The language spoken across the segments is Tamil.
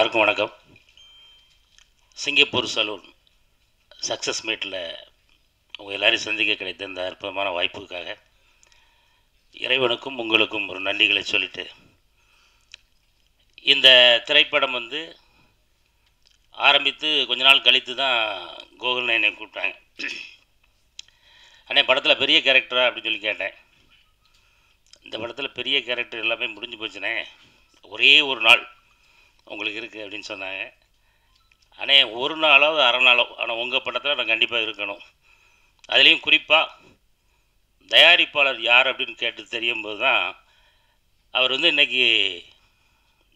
எல்லாருக்கும் வணக்கம். சிங்கப்பூர் சலூன் சக்ஸஸ் மீட்டில் உங்கள் எல்லோரையும் சந்திக்க கிடைத்த இந்த அற்புதமான வாய்ப்புக்காக இறைவனுக்கும் உங்களுக்கும் ஒரு நன்றிகளை சொல்லிட்டு, இந்த திரைப்படம் ஆரம்பித்து கொஞ்ச நாள் கழித்து தான் கோகுல் என்னை கூப்பிட்டாங்க. அண்ணே படத்தில் பெரிய கேரக்டரா அப்படின்னு சொல்லி கேட்டேன். இந்த படத்தில் பெரிய கேரக்டர் எல்லாமே முடிஞ்சு போச்சுனே, ஒரே ஒரு நாள் உங்களுக்கு இருக்குது அப்படின்னு சொன்னாங்க. அண்ணே ஒரு நாளாவது அரை நாளோ, ஆனால் உங்கள் படத்தில் நான் கண்டிப்பாக இருக்கணும். அதுலேயும் குறிப்பாக தயாரிப்பாளர் யார் அப்படின்னு கேட்டு தெரியும் போது தான் அவர் இன்றைக்கி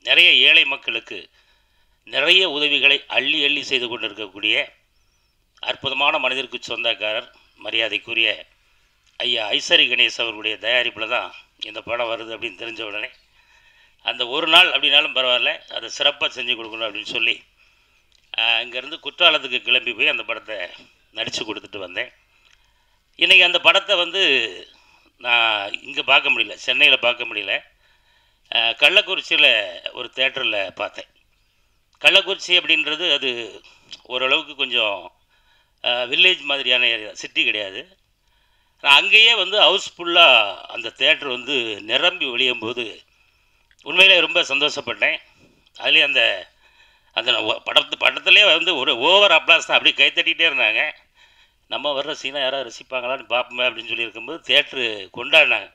நிறைய ஏழை மக்களுக்கு நிறைய உதவிகளை அள்ளி அள்ளி செய்து கொண்டு இருக்கக்கூடிய அற்புதமான மனிதருக்கு சொந்தக்காரர் மரியாதைக்குரிய ஐயா ஐசரி கணேஷ் அவர்களுடைய தயாரிப்பில் தான் இந்த படம் வருது அப்படின்னு தெரிஞ்ச உடனே அந்த ஒரு நாள் அப்படின்னாலும் பரவாயில்ல, அதை சிறப்பாக செஞ்சு கொடுக்கணும் அப்படின்னு சொல்லி இங்கேருந்து குற்றாலத்துக்கு கிளம்பி போய் அந்த படத்தை நடித்து கொடுத்துட்டு வந்தேன். இன்றைக்கி அந்த படத்தை நான் இங்கே பார்க்க முடியல, சென்னையில் பார்க்க முடியல. கள்ளக்குறிச்சியில் ஒரு தேட்டரில் பார்த்தேன். கள்ளக்குறிச்சி அப்படின்றது அது ஓரளவுக்கு கொஞ்சம் வில்லேஜ் மாதிரியான ஏரியா, சிட்டி கிடையாது. நான் அங்கேயே ஹவுஸ்ஃபுல்லாக அந்த தேட்டர் நிரம்பி ஒழியும் போது உண்மையிலே ரொம்ப சந்தோஷப்பட்டேன். அதுலேயும் அந்த அந்த படத்துலேயே ஒரு ஓவர் அப்ளாஸ் தான், அப்படியே கைத்தட்டிகிட்டே இருந்தாங்க. நம்ம வர்ற சீனை யாராவது ரசிப்பாங்களான்னு பார்ப்போமே அப்படின்னு சொல்லியிருக்கும்போது தேட்ரு கொண்டாடினாங்க.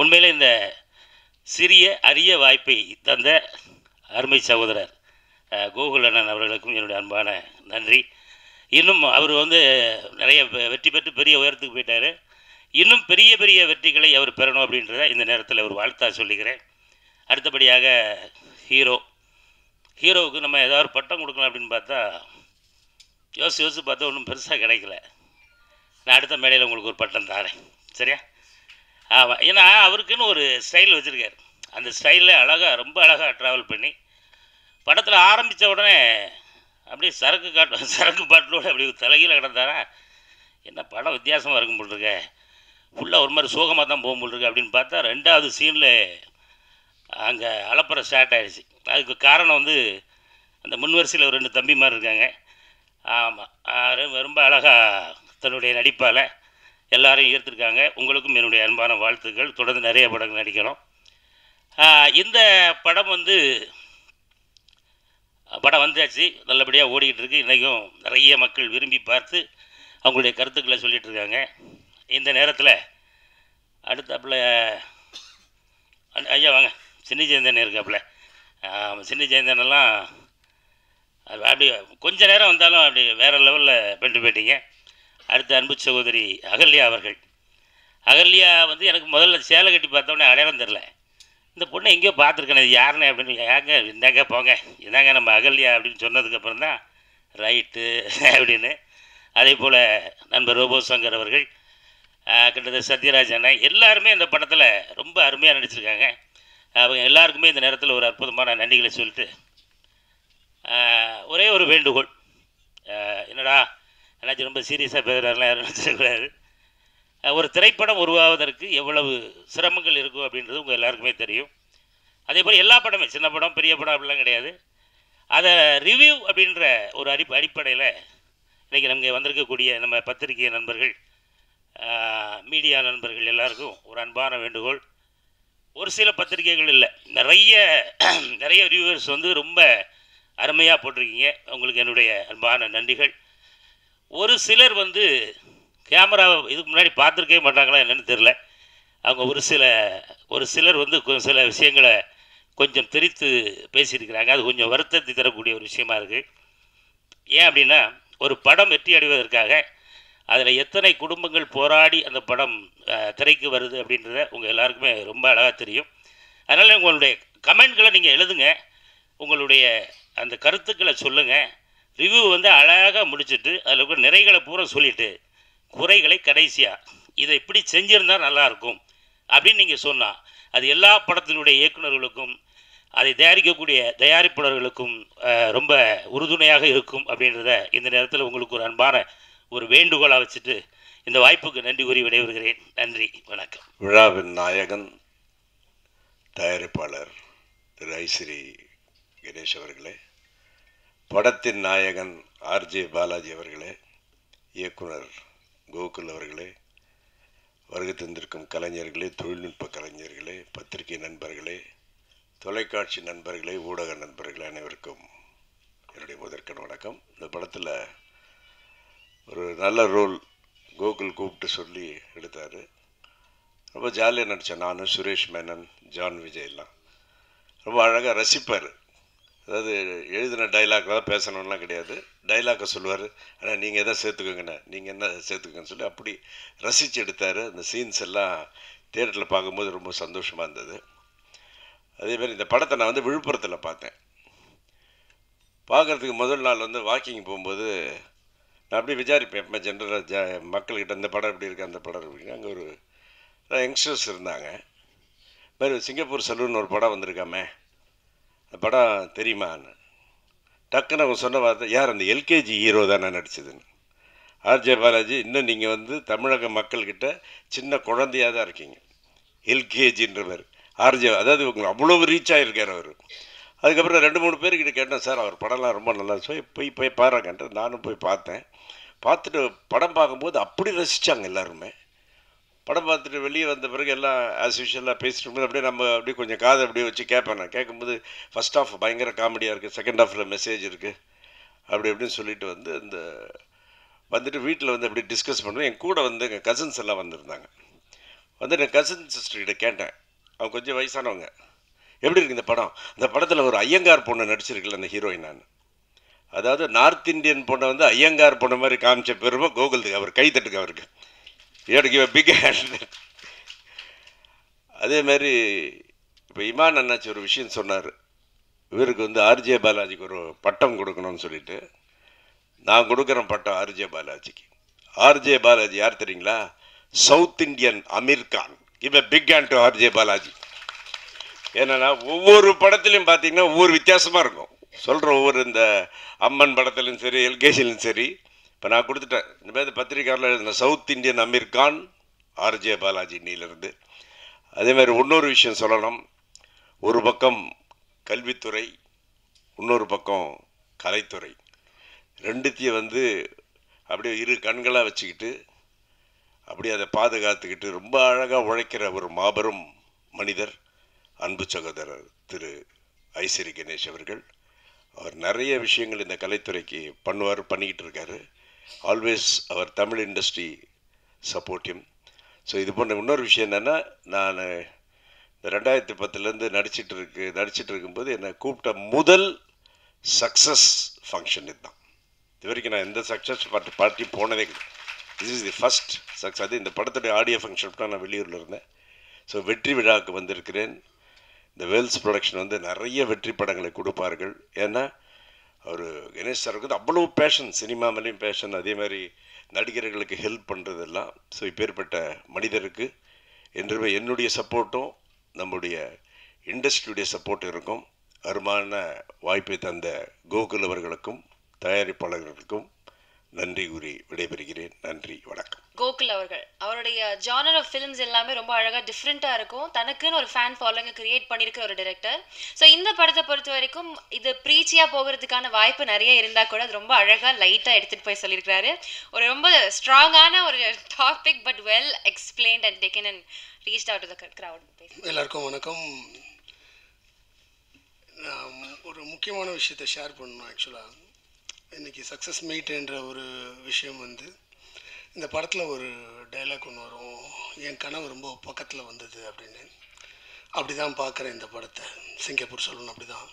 உண்மையிலே இந்த சிறிய அரிய வாய்ப்பை தந்த அருமை சகோதரர் கோகுல் அண்ணன் அவர்களுக்கும் என்னுடைய அன்பான நன்றி. இன்னும் அவர் நிறைய வெற்றி பெற்று பெரிய உயரத்துக்கு போயிட்டார். இன்னும் பெரிய பெரிய வெற்றிகளை அவர் பெறணும் அப்படின்றத இந்த நேரத்தில் ஒரு வாழ்த்தா சொல்லிக்கிறேன். அடுத்தபடியாக ஹீரோவுக்கு நம்ம ஏதாவது ஒரு பட்டம் கொடுக்கலாம் அப்படின்னு பார்த்தா யோசித்து பார்த்தா ஒன்றும் பெருசாக கிடைக்கல. நான் அடுத்த மேடையில் உங்களுக்கு ஒரு பட்டம் தாரேன், சரியா? ஆமாம், ஏன்னா அவருக்குன்னு ஒரு ஸ்டைல் வச்சுருக்கார். அந்த ஸ்டைலில் ரொம்ப அழகாக ட்ராவல் பண்ணி படத்தில் ஆரம்பித்த உடனே அப்படியே சரக்கு பாட்டிலோடு அப்படி தலைகீழ கிடந்தாரா, என்ன படம் வித்தியாசமாக இருக்கும் போல்ருக்க, ஃபுல்லாக ஒரு மாதிரி சோகமாக தான் போகும் போல்ருக்கு அப்படின்னு பார்த்தா ரெண்டாவது சீனில் அங்கே அலப்பறை ஸ்டார்ட் ஆகிடுச்சு. அதுக்கு காரணம் அந்த முன்வரிசையில் ஒரு 2 தம்பி மாதிரி இருக்காங்க. ஆமாம், ரொம்ப அழகாக தன்னுடைய நடிப்பால் எல்லாரையும் ஈர்த்திருக்காங்க. உங்களுக்கும் என்னுடைய அன்பான வாழ்த்துக்கள். தொடர்ந்து நிறைய படங்கள் நடிக்கணும். இந்த படம் படம் வந்தாச்சு, நல்லபடியாக ஓடிக்கிட்டு இருக்குது. இன்றைக்கும் நிறைய மக்கள் விரும்பி பார்த்து அவங்களுடைய கருத்துக்களை சொல்லிகிட்ருக்காங்க. இந்த நேரத்தில் அடுத்தாப்புல ஐயா வாங்க, சின்னி ஜெயந்தன் இருக்காப்புல. சின்னி ஜெயந்தனெல்லாம் அப்படி கொஞ்ச நேரம் வந்தாலும் அப்படி வேறு லெவலில் பண்ணிட்டு போயிட்டீங்க. அடுத்த அன்பு சகோதரி அகல்யா அவர்கள். அகல்யா எனக்கு முதல்ல சேலை கட்டி பார்த்தோன்னே அடையாளம் தெரில. இந்த பொண்ணை எங்கேயோ பார்த்துருக்கேன், இது யாருன்னு அப்படின்னு. ஏங்க இந்தாங்க போங்க, இதாங்க நம்ம அகல்யா அப்படின்னு சொன்னதுக்கப்புறம் தான் ரைட்டு அப்படின்னு. அதே போல் நண்பர் ரோபோ சங்கர் அவர்கள், கிட்டத்தட்ட சத்யராஜ் அண்ணன், எல்லாருமே இந்த படத்தில் ரொம்ப அருமையாக நடிச்சிருக்காங்க. அவங்க எல்லாருக்குமே இந்த நேரத்தில் ஒரு அற்புதமான நன்றிகளை சொல்லிட்டு ஒரே ஒரு வேண்டுகோள். என்னடா என்னாச்சும் ரொம்ப சீரியஸாக பேசுகிறாருலாம் யாரும் நினச்சிடக்கூடாது. ஒரு திரைப்படம் உருவாவதற்கு எவ்வளவு சிரமங்கள் இருக்கும் அப்படின்றது உங்கள் எல்லாருக்குமே தெரியும். அதே போல் எல்லா படமே, சின்ன படம் பெரிய படம் அப்படிலாம் கிடையாது. அதை ரிவ்யூ அப்படின்ற ஒரு அடிப்படையில் இன்றைக்கி நமக்கு வந்திருக்கக்கூடிய நம்ம பத்திரிகை நண்பர்கள், மீடியா நண்பர்கள் எல்லாருக்கும் ஒரு அன்பான வேண்டுகோள். ஒரு சில பத்திரிகைகள் இல்லை, நிறைய ரிவ்யூவர்ஸ் ரொம்ப அருமையாக போட்டிருக்கீங்க. உங்களுக்கு என்னுடைய அன்பான நன்றிகள். ஒரு சிலர் கேமரா இதுக்கு முன்னாடி பார்த்துருக்கவே மாட்டாங்களா என்னென்னு தெரில. அவங்க ஒரு சிலர் சில விஷயங்களை கொஞ்சம் திரித்து பேசியிருக்கிறாங்க. அது கொஞ்சம் வருத்தத்தை தரக்கூடிய ஒரு விஷயமா இருக்குது. ஏன் அப்படின்னா, ஒரு படம் வெற்றி அடைவதற்காக அதில் எத்தனை குடும்பங்கள் போராடி அந்த படம் திரைக்கு வருது அப்படின்றத உங்கள் எல்லாருக்குமே ரொம்ப அழகாக தெரியும். அதனால் உங்களுடைய கமெண்ட்களை நீங்கள் எழுதுங்க, உங்களுடைய அந்த கருத்துக்களை சொல்லுங்கள். ரிவ்யூ அழகாக முடிச்சுட்டு அதில் கூட நிறைகளை பூரா சொல்லிவிட்டு குறைகளை கடைசியாக இதை இப்படி செஞ்சுருந்தால் நல்லாயிருக்கும் அப்படின்னு நீங்கள் சொன்னால் அது எல்லா படத்தினுடைய இயக்குநர்களுக்கும் அதை தயாரிக்கக்கூடிய தயாரிப்பாளர்களுக்கும் ரொம்ப உறுதுணையாக இருக்கும் அப்படின்றத இந்த நேரத்தில் உங்களுக்கு ஒரு அன்பான ஒரு வேண்டுகோளாக வச்சுட்டு இந்த வாய்ப்புக்கு நன்றி கூறி விடைபெறுகிறேன். நன்றி, வணக்கம். விழாவின் நாயகன் தயாரிப்பாளர் திரு ஐஸ்ரீ கணேஷ் அவர்களே, படத்தின் நாயகன் ஆர்ஜே பாலாஜி அவர்களே, இயக்குனர் கோகுல் அவர்களே, வருகை தந்திருக்கும் கலைஞர்களே, தொழில்நுட்ப கலைஞர்களே, பத்திரிகை நண்பர்களே, தொலைக்காட்சி நண்பர்களே, ஊடக நண்பர்களே, அனைவருக்கும் என்னுடைய முதற்கண் வணக்கம். இந்த படத்தில் ஒரு நல்ல ரோல் கோகுல் கூப்பிட்டு சொல்லி எடுத்தார். ரொம்ப ஜாலியாக நடித்தேன். நான், சுரேஷ் மேனன், ஜான் விஜய்லாம் ரொம்ப அழகாக ரசிப்பார். அதாவது எழுதின டைலாக் தான் பேசணும்லாம் கிடையாது, டைலாக்கை சொல்லுவார். ஆனால் நீங்கள் எதாவது சேர்த்துக்கோங்கண்ணே, நீங்கள் என்ன சேர்த்துக்கோங்கன்னு சொல்லி அப்படி ரசித்து எடுத்தார். அந்த சீன்ஸ் எல்லாம் தியேட்டரில் பார்க்கும்போது ரொம்ப சந்தோஷமாக இருந்தது. அதேமாதிரி இந்த படத்தை நான் வந்து விழுப்புரத்தில் பார்த்தேன். பார்க்குறதுக்கு முதல் நாள் வந்து வாக்கிங் போகும்போது நான் அப்படியே விசாரிப்பேன் எப்போ ஜென்ரலாக மக்கள்கிட்ட இந்த படம் எப்படி இருக்குது, அந்த படம் எப்படிங்க. அங்கே ஒரு யங்ஸ்டர்ஸ் இருந்தாங்க. மாதிரி சிங்கப்பூர் சலூன் ஒரு படம் வந்திருக்காமே, அந்த படம் தெரியுமான்னு டக்குன்னு அவங்க சொன்ன வார்த்தை, யார் அந்த எல்கேஜி ஹீரோ தானே நடிச்சதுன்னு. ஆர்ஜே பாலாஜி, இன்னும் நீங்கள் வந்து தமிழக மக்கள்கிட்ட சின்ன குழந்தையாக தான் இருக்கீங்க. எல்கேஜின்றவர் ஆர்ஜே, அதாவது உங்களுக்கு அவ்வளோ ரீச் ஆகிருக்கார் அவர். அதுக்கப்புறம் 2-3 பேர்கிட்ட கேட்டேன், சார் அவர் படம்லாம் ரொம்ப நல்லா போய் பாருங்கன்ட்டு நானும் போய் பார்த்தேன். பார்த்துட்டு படம் பார்க்கும்போது அப்படி ரசித்தாங்க எல்லாருமே. படம் பார்த்துட்டு வெளியே வந்த பிறகு எல்லாம் ஆஸ் யூஷுவலாக பேசிட்டு இருக்கும்போது அப்படியே நம்ம அப்படியே கொஞ்சம் காதை அப்படியே வச்சு கேட்பேன். நான் கேட்கும்போது ஃபஸ்ட் ஹாஃப் பயங்கர காமெடியாக இருக்குது, செகண்ட் ஹாஃபில் மெசேஜ் இருக்குது அப்படி அப்படின்னு சொல்லிட்டு வந்து இந்த வந்துட்டு வீட்டில் வந்து அப்படி டிஸ்கஸ் பண்ணுவேன். என் கூட வந்து எங்கள் கசின்ஸ் எல்லாம் வந்திருந்தாங்க. வந்து என் கசின் சிஸ்டர்கிட்ட கேட்டேன், அவங்க கொஞ்சம் வயசானவங்க, எப்படி இருக்குது இந்த படம். அந்த படத்தில் ஒரு ஐயங்கார் பொண்ணு நடிச்சிருக்குல்ல அந்த ஹீரோயின். நான் அதாவது நார்த் இந்தியன் பொண்ணை வந்து ஐயங்கார் பொண்ணு மாதிரி காமிச்ச பெருமை கோகுல்துக்கு. அவர் கை தட்டுக்கு அவருக்கு, எனக்கு பிக் ஹேண்ட். அதேமாதிரி இப்போ இமான் அண்ணாச்சி ஒரு விஷயம் சொன்னார், இவருக்கு வந்து ஆர்ஜே பாலாஜிக்கு ஒரு பட்டம் கொடுக்கணும்னு சொல்லிட்டு. நான் கொடுக்குறேன் பட்டம் ஆர்ஜே பாலாஜிக்கு. ஆர்ஜே பாலாஜி யார் தெரியுங்களா? South Indian Aamir Khan. Give a big hand to RJ Balaji. ஏன்னா ஒவ்வொரு படத்துலையும் பார்த்தீங்கன்னா ஒவ்வொரு வித்தியாசமாக இருக்கும். சொல்கிற ஒவ்வொரு இந்த அம்மன் படத்துலையும் சரி, எல்கேஜிலையும் சரி. இப்போ நான் கொடுத்துட்டேன் இந்த மாதிரி பத்திரிக்கையாளர் எழுதின south Indian Aamir Khan RJ Balaji இன்னிலிருந்து. அதேமாதிரி இன்னொரு விஷயம் சொல்லணும். ஒரு பக்கம் கல்வித்துறை, இன்னொரு பக்கம் கலைத்துறை, ரெண்டுத்தையும் வந்து அப்படியே இரு கண்களாக வச்சுக்கிட்டு அப்படியே அதை பாதுகாத்துக்கிட்டு ரொம்ப அழகாக உழைக்கிற ஒரு மாபெரும் மனிதர் அன்பு சகோதரர் திரு ஐசிறி கணேஷ் அவர்கள். அவர் நிறைய விஷயங்கள் இந்த கலைத்துறைக்கு பண்ணிக்கிட்டு இருக்காரு. ஆல்வேஸ் அவர் தமிழ் இண்டஸ்ட்ரி சப்போர்ட்டிவ். ஸோ இது போன்ற இன்னொரு விஷயம் என்னென்னா, நான் இந்த 2010 நடிச்சிட்டு இருக்கும்போது என்னை கூப்பிட்ட முதல் சக்ஸஸ் ஃபங்க்ஷன் இதுதான். இது வரைக்கும் நான் எந்த சக்ஸஸ் பார்ட்டி போனதே கிடையாது. This is the first success. அது இந்த படத்துடைய ஆடியோ ஃபங்க்ஷன் தான் நான் வெளியூரில் இருந்தேன். ஸோ வெற்றி விழாவுக்கு வந்திருக்கிறேன். இந்த வேல்ஸ் ப்ரொடக்ஷன் வந்து நிறைய வெற்றி படங்களை கொடுப்பார்கள். ஏன்னா அவர் கணேஷ் சாருக்கு வந்து அவ்வளோ பேஷன், சினிமா மேலேயும் பேஷன், அதே மாதிரி நடிகர்களுக்கு ஹெல்ப் பண்ணுறதெல்லாம். ஸோ இப்பேற்பட்ட மனிதருக்கு என்றுமே என்னுடைய சப்போர்ட்டும் நம்முடைய இண்டஸ்ட்ரியுடைய சப்போர்ட் இருக்கும். அருமான வாய்ப்பை தந்த கோகுல் அவர்களுக்கும் தயாரிப்பாளர்களுக்கும் நன்றி கூறி விடைபெறுகிறேன். நன்றி, வணக்கம். கோகுல் அவர்கள் அவருடைய ஜானர் ஆஃப் ஃபிலிம்ஸ் எல்லாமே ரொம்ப அழகாக டிஃப்ரெண்ட்டாக இருக்கும். தனக்குன்னு ஒரு ஃபேன் ஃபாலோவிங்கை கிரியேட் பண்ணியிருக்கிற ஒரு டைரக்டர். ஸோ இந்த படத்தை பொறுத்த வரைக்கும் இது ப்ரீச்சியாக போகிறதுக்கான வாய்ப்பு நிறைய இருந்தால் கூட அது ரொம்ப அழகாக லைட்டாக எடுத்துகிட்டு போய் சொல்லியிருக்கிறாரு. ஒரு ரொம்ப ஸ்ட்ராங்கான ஒரு topic, but well explained and taken and reached out to the crowd. எல்லாருக்கும் வணக்கம். நான் ஒரு முக்கியமான விஷயத்தை ஷேர் பண்ணணும். ஆக்சுவலாக இன்றைக்கி சக்ஸஸ் மீட்ன்ற ஒரு விஷயம் வந்து இந்த படத்தில் ஒரு டைலாக் ஒன்று வரும், என் கனவு ரொம்ப பக்கத்தில் வந்தது அப்படின்னு. அப்படி தான் பார்க்குறேன் இந்த படத்தை. சிங்கப்பூர் சலூன் அப்படி தான்,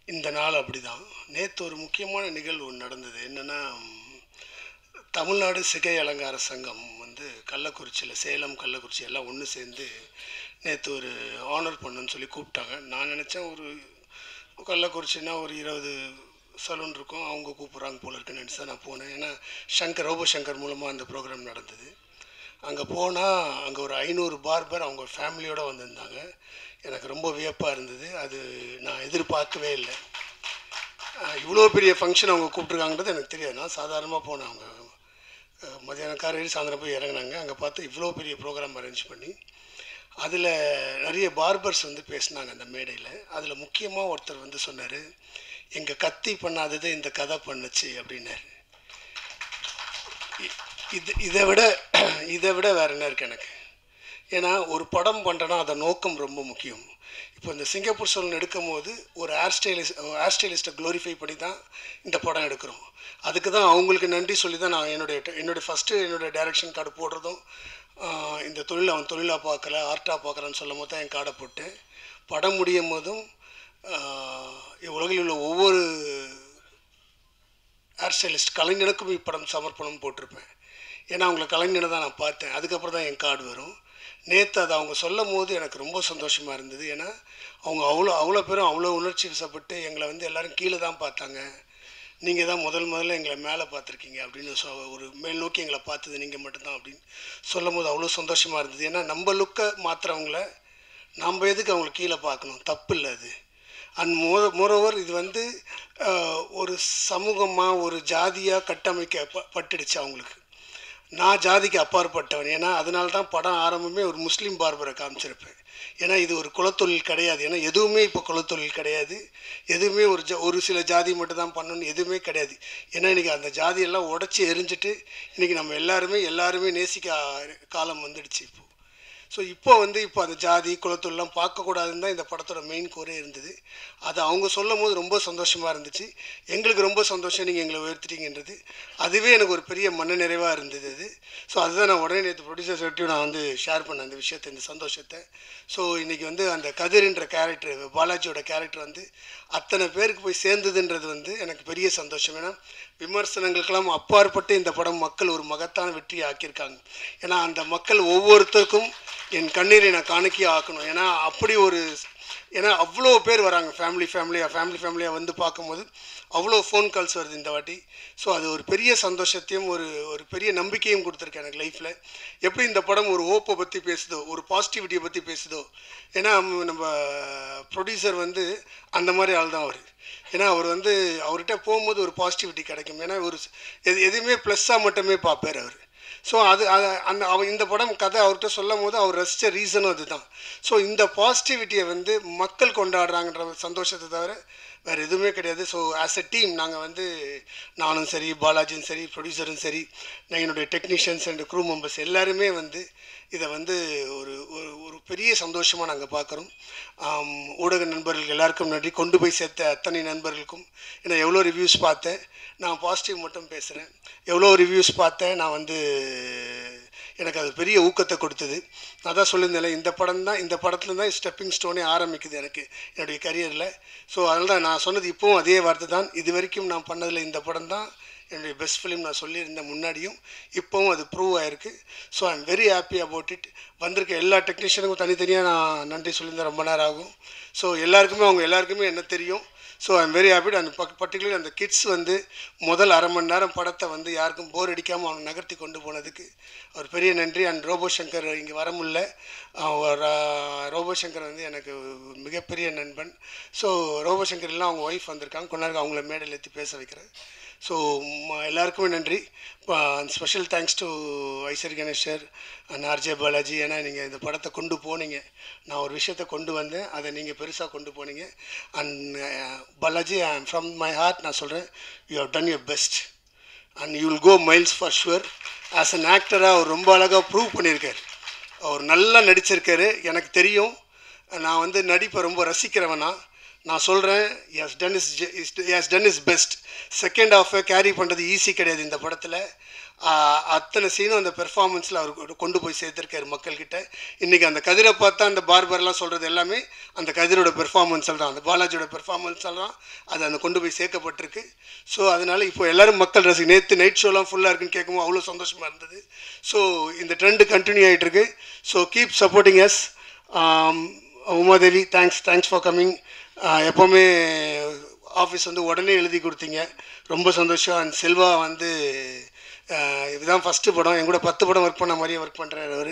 இந்த நாள் அப்படி தான். நேற்று ஒரு முக்கியமான நிகழ்வு நடந்தது. என்னென்னா, தமிழ்நாடு சிகை அலங்கார சங்கம் வந்து கள்ளக்குறிச்சியில், சேலம் கள்ளக்குறிச்சி எல்லாம் ஒன்று சேர்ந்து நேற்று ஒரு ஆனர் பண்ணுன்னு சொல்லி கூப்பிட்டாங்க. நான் நினச்சேன் ஒரு கள்ளக்குறிச்சின்னா ஒரு 20 சலூன் இருக்கும், அவங்க கூப்பிட்றாங்க போல இருக்குன்னு நினச்சி தான் நான் போனேன். ஏன்னா ரோபோ சங்கர் மூலமாக அந்த ப்ரோக்ராம் நடந்தது. அங்கே போனால் அங்கே ஒரு 500 பார்பர் அவங்க ஃபேமிலியோடு வந்திருந்தாங்க. எனக்கு ரொம்ப வியப்பாக இருந்தது. அது நான் எதிர்பார்க்கவே இல்லை. இவ்வளோ பெரிய ஃபங்க்ஷன் அவங்க கூப்பிட்ருக்காங்கன்றது எனக்கு தெரியாது. நான் சாதாரணமாக போனேன். அவங்க மதியானம் காலையில் சாயந்தரம் போய் இறங்கினாங்க. அங்கே பார்த்து இவ்வளோ பெரிய ப்ரோக்ராம் அரேஞ்ச் பண்ணி அதில் நிறைய பார்பர்ஸ் வந்து பேசினாங்க அந்த மேடையில். அதில் முக்கியமாக ஒருத்தர் வந்து சொன்னார், எங்கள் கத்தி பண்ணாதது இந்த கதை பண்ணுச்சு அப்படின்னாரு. இதை விட வேறு என்ன இருக்குது எனக்கு? ஏன்னா ஒரு படம் பண்ணுறேன்னா அதை நோக்கம் ரொம்ப முக்கியம். இப்போ இந்த சிங்கப்பூர் சோழன் எடுக்கும் போது ஒரு ஹேர் ஸ்டைலிஸ்ட்டை க்ளோரிஃபை பண்ணி தான் இந்த படம் எடுக்கிறோம். அதுக்கு தான் அவங்களுக்கு நன்றி சொல்லி தான் நான் என்னுடைய ஃபஸ்ட்டு என்னுடைய டைரக்ஷன் கார்டு போடுறதும் இந்த தொழில் அவன் தொழிலாக பார்க்கல ஆர்ட்டாக பார்க்குறான்னு சொல்லும் போது தான் என் கார்டை போட்டேன். படம் முடியும் போதும் உலகில் உள்ள ஒவ்வொரு ஹேர் ஸ்டைலிஸ்ட் கலைஞனுக்கும் இப்படம் சமர்ப்பணம் போட்டிருப்பேன். ஏன்னா அவங்கள கலைஞனை தான் நான் பார்த்தேன். அதுக்கப்புறம் தான் என் கார்டு வரும். நேற்று அதை அவங்க சொல்லும் போது எனக்கு ரொம்ப சந்தோஷமாக இருந்தது. ஏன்னா அவங்க அவ்வளோ பேரும் அவ்வளோ உணர்ச்சி வசப்பட்டு எங்களை வந்து எல்லோரும் கீழே தான் பார்த்தாங்க, நீங்கள் தான் முதல்ல எங்களை மேலே பார்த்துருக்கீங்க அப்படின்னு ஒரு மேல் நோக்கி எங்களை பார்த்தது நீங்கள் மட்டும்தான் அப்படின்னு சொல்லும் போது அவ்வளோ சந்தோஷமாக இருந்தது. ஏன்னா நம்ம லுக்கை மாற்றுறவங்கள நம்ம எதுக்கு அவங்கள கீழே பார்க்கணும்? தப்பு இல்லை அது. அண்ட் மோரோவர் இது வந்து ஒரு சமூகமாக ஒரு ஜாதியாக கட்டமைக்கப்பட்டுடுச்சு அவங்களுக்கு. நான் ஜாதிக்கு அப்பாற்பட்டவன். ஏன்னா அதனால தான் படம் ஆரம்பமே ஒரு முஸ்லீம் பார்பரை காமிச்சிருப்பேன். ஏன்னா இது ஒரு குலத்தொழில் கிடையாது. ஏன்னா எதுவுமே இப்போ குலத்தொழில் கிடையாது. எதுவுமே ஒரு சில ஜாதி மட்டும் தான் பண்ணணும்னு எதுவுமே கிடையாது. ஏன்னா இன்றைக்கி அந்த ஜாதியெல்லாம் உடச்சி எரிஞ்சிட்டு இன்றைக்கி நம்ம எல்லாருமே நேசிக்க காலம் வந்துடுச்சு இப்போ. ஸோ இப்போ அந்த ஜாதி குலத்தொழிலாம் பார்க்கக்கூடாதுன்னு தான் இந்த படத்தோட மெயின் கோரே இருந்தது. அதை அவங்க சொல்லும் போது ரொம்ப சந்தோஷமாக இருந்துச்சு. எங்களுக்கு ரொம்ப சந்தோஷம் நீங்கள் எங்களை உயர்த்திட்டீங்கன்றது. அதுவே எனக்கு ஒரு பெரிய மன நிறைவாக இருந்தது அது. ஸோ அதுதான் நான் உடனே நேற்று ப்ரொடியூசர் சர்ட்டையும் நான் ஷேர் பண்ணேன் அந்த விஷயத்தை, இந்த சந்தோஷத்தை. ஸோ இன்றைக்கி அந்த கதிர்ன்ற கேரக்டர், பாலாஜியோட கேரக்டர் அத்தனை பேருக்கு போய் சேர்ந்ததுன்றது எனக்கு பெரிய சந்தோஷம். ஏன்னா விமர்சனங்களுக்கெல்லாம் அப்பாற்பட்டு இந்த படம் மக்கள் ஒரு மகத்தான வெற்றியை ஆக்கியிருக்காங்க. ஏன்னா அந்த மக்கள் ஒவ்வொருத்தருக்கும் என் கண்ணீரை நான் காணிக்கையாக ஆக்கணும். ஏன்னா அவ்வளோ பேர் வராங்க, ஃபேமிலியாக வந்து பார்க்கும்போது அவ்வளோ ஃபோன் கால்ஸ் வருது இந்த வாட்டி. ஸோ அது ஒரு பெரிய சந்தோஷத்தையும் ஒரு பெரிய நம்பிக்கையும் கொடுத்துருக்கேன் எனக்கு லைஃப்பில். எப்படி இந்த படம் ஒரு ஹோப்பை பற்றி பேசுதோ, ஒரு பாசிட்டிவிட்டியை பற்றி பேசுதோ. ஏன்னா நம்ம ப்ரொடியூசர் அந்த மாதிரி ஆள் தான் அவர். ஏன்னா அவர் அவர்கிட்ட போகும்போது ஒரு பாசிட்டிவிட்டி கிடைக்கும். ஏன்னா எதுவுமே ப்ளஸ்ஸாக மட்டுமே பார்ப்பார் அவர். ஸோ இந்த படம் கதை அவர்கிட்ட சொல்லும் போது அவர் ரசித்த ரீசனும் அதுதான். ஸோ இந்த பாசிட்டிவிட்டியை மக்கள் கொண்டாடுறாங்கன்ற சந்தோஷத்தை தவிர வேறு எதுவுமே கிடையாது. ஸோ ஆஸ் எ டீம் நாங்கள் நானும் சரி, பாலாஜியும் சரி, ப்ரொடியூசரும் சரி, என்னுடைய டெக்னீஷியன்ஸ் அண்ட் க்ரூ மெம்பர்ஸ் எல்லாருமே இதை ஒரு பெரிய சந்தோஷமாக நாங்கள் பார்க்குறோம். ஊடக நண்பர்கள் எல்லாருக்கும் நன்றி. கொண்டு போய் சேர்த்த அத்தனை நண்பர்களுக்கும். ஏன்னா எவ்வளோ ரிவ்யூஸ் பார்த்தேன், நான் பாசிட்டிவ் மட்டும் பேசுகிறேன். எவ்வளோ ரிவ்யூஸ் பார்த்தேன், நான் எனக்கு அது பெரிய ஊக்கத்தை கொடுத்தது. நான் தான் சொல்லியிருந்தேன், இந்த படத்தில் தான் ஸ்டெப்பிங் ஸ்டோனே ஆரம்பிக்குது எனக்கு என்னுடைய கரியரில். ஸோ அதனால தான் நான் சொன்னது இப்போவும் அதே வார்த்தை தான். இது வரைக்கும் நான் பண்ணதில் இந்த படம் தான் என்னுடைய பெஸ்ட் ஃபிலிம் நான் சொல்லியிருந்தேன் முன்னாடியும். இப்போவும் அது ப்ரூவ் ஆகிருக்கு. So I am very happy about it. வந்திருக்க எல்லா டெக்னீஷியனுக்கும் தனித்தனியாக நான் நன்றி சொல்லியிருந்தேன். ரொம்ப நேரம் ஆகும். ஸோ அவங்க எல்லாருக்குமே என்ன தெரியும். So I am very happy. அந்த பர்டிகுலர் அந்த கிட்ஸ் முதல் அரை மணி நேரம் படத்தை யாருக்கும் போர் அடிக்காமல் அவனை நகர்த்தி கொண்டு போனதுக்கு ஒரு பெரிய நன்றி. அண்ட் ரோபோ சங்கர் இங்கே வர முடியல. ரோபோ சங்கர் எனக்கு மிகப்பெரிய நண்பன். ஸோ ரோபோ சங்கர் எல்லாம் அவங்க ஒய்ஃப் வந்திருக்காங்க, கொஞ்ச நேரம் அவங்கள மேடையில் ஏற்றி பேச வைக்கிறேன். ஸோ எல்லாருக்குமே நன்றி. Special thanks to Ishari Ganesh and RJ Balaji. ஏன்னா நீங்கள் இந்த படத்தை கொண்டு போனீங்க. நான் ஒரு விஷயத்தை கொண்டு வந்தேன், அதை நீங்கள் பெருசாக கொண்டு போனீங்க. And Balaji, I am from my heart நான் சொல்கிறேன், you have done your best and you will go miles for sure. As an ஆக்டராக அவர் ரொம்ப அழகாக ப்ரூவ் பண்ணியிருக்கார். அவர் நல்லா நடிச்சிருக்காரு. எனக்கு தெரியும், நான் நடிப்பை ரொம்ப ரசிக்கிறவனா. நான் சொல்கிறேன், has done his best. Second ஹாஃபை கேரி பண்ணுறது ஈஸி கிடையாது இந்த படத்தில். அத்தனை சீனும் அந்த பெர்ஃபார்மன்ஸில் அவர் கொண்டு போய் சேர்த்துருக்காரு மக்கள்கிட்ட. இன்றைக்கி அந்த கதிரை பார்த்தா அந்த பார்பர்லாம் சொல்கிறது எல்லாமே அந்த கதிரோட பெர்ஃபார்மன்ஸில் தான், அந்த பாலாஜியோட பெர்ஃபார்மன்ஸில் தான் அது கொண்டு போய் சேர்க்கப்பட்டிருக்கு. ஸோ அதனால் இப்போ எல்லோரும் மக்கள் நேற்று நைட் ஷோலாம் ஃபுல்லாக இருக்குன்னு கேட்கும்போது அவ்வளோ சந்தோஷமாக இருந்தது. ஸோ இந்த ட்ரெண்டு கண்டினியூ ஆகிட்டுருக்கு. So keep supporting us. Umadevi, thanks for coming. எப்போவுமே ஆஃபீஸ் உடனே எழுதி கொடுத்தீங்க, ரொம்ப சந்தோஷம். அண்ட் செல்வா இதுதான் ஃபஸ்ட்டு படம், என் கூட 10 படம் ஒர்க் பண்ண மாதிரியே ஒர்க் பண்ணுறாரு அவர்.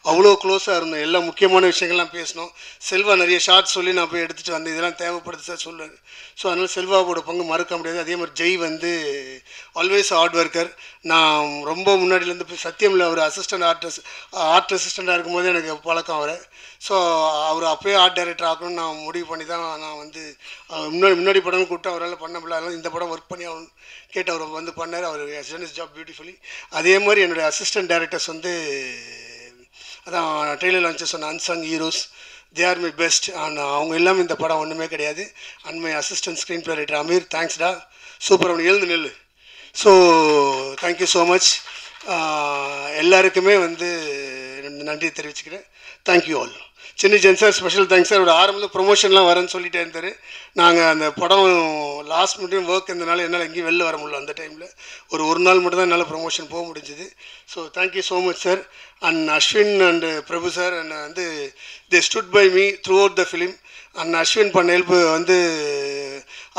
அவ்வளோ க்ளோஸாக இருந்தோம், எல்லா முக்கியமான விஷயங்கள்லாம் பேசணும். செல்வா நிறைய ஷார்ட்ஸ் சொல்லி நான் போய் எடுத்துகிட்டு வந்தேன், இதெல்லாம் தேவைப்படுது சார் சொல்லுவார். ஸோ அதனால் செல்வாவோட பங்கு மறக்க முடியாது. அதே மாதிரி ஜெய் ஆல்வேஸ் ஹார்ட் ஒர்க்கர். நான் ரொம்ப முன்னாடியிலேருந்து சத்தியமில் அவர் ஆர்ட் அசிஸ்டண்ட்டாக இருக்கும்போது எனக்கு பழக்கம் அவரை. ஸோ அவர் அப்போயே ஆர்ட் டைரக்டர் ஆகணும்னு நான் முடிவு பண்ணி தான் நான் வந்து முன்னாடி படம் கூப்பிட்டு அவரால் பண்ண முடியல. அதனால் இந்த படம் ஒர்க் பண்ணி அவன் கேட்டு அவர் வந்து பண்ணார். அவர் டன் இஸ் ஜாப் பியூட்டிஃபுல்லி. அதே மாதிரி என்னுடைய அசிஸ்டன்ட் டைரக்டர்ஸ் வந்து அதான் ட்ரெய்லர் லான்ச்சஸ் சொன்ன unsung heroes, they are my best. அவங்க எல்லாமே இந்த படம் ஒன்றுமே கிடையாது. And my assistant screen play writer Aamir, தேங்க்ஸ்டா, சூப்பர், அவனுக்கு எழுந்து நெல். So thank you so much. எல்லாருக்குமே வந்து நன்றி தெரிவிச்சுக்கிறேன். Thank you all. Chinni Jain sir special thanks sir. அவரோட ஆரம்பத்தில் ப்ரொமோஷன்லாம் வரேன்னு சொல்லிட்டே இருந்தார். நாங்கள் அந்த படம் லாஸ்ட் மினிட் ஒர்க் இருந்தனால என்னால் எங்கேயும் வெளில வர முடியல. அந்த டைமில் ஒரு நாள் மட்டும் தான் என்னால் ப்ரொமோஷன் போக முடிஞ்சுது. So thank you so much sir. And Ashwin and Prabhu sir என்னை வந்து they stood by me throughout the film. And Ashwin பண்ண ஹெல்ப் வந்து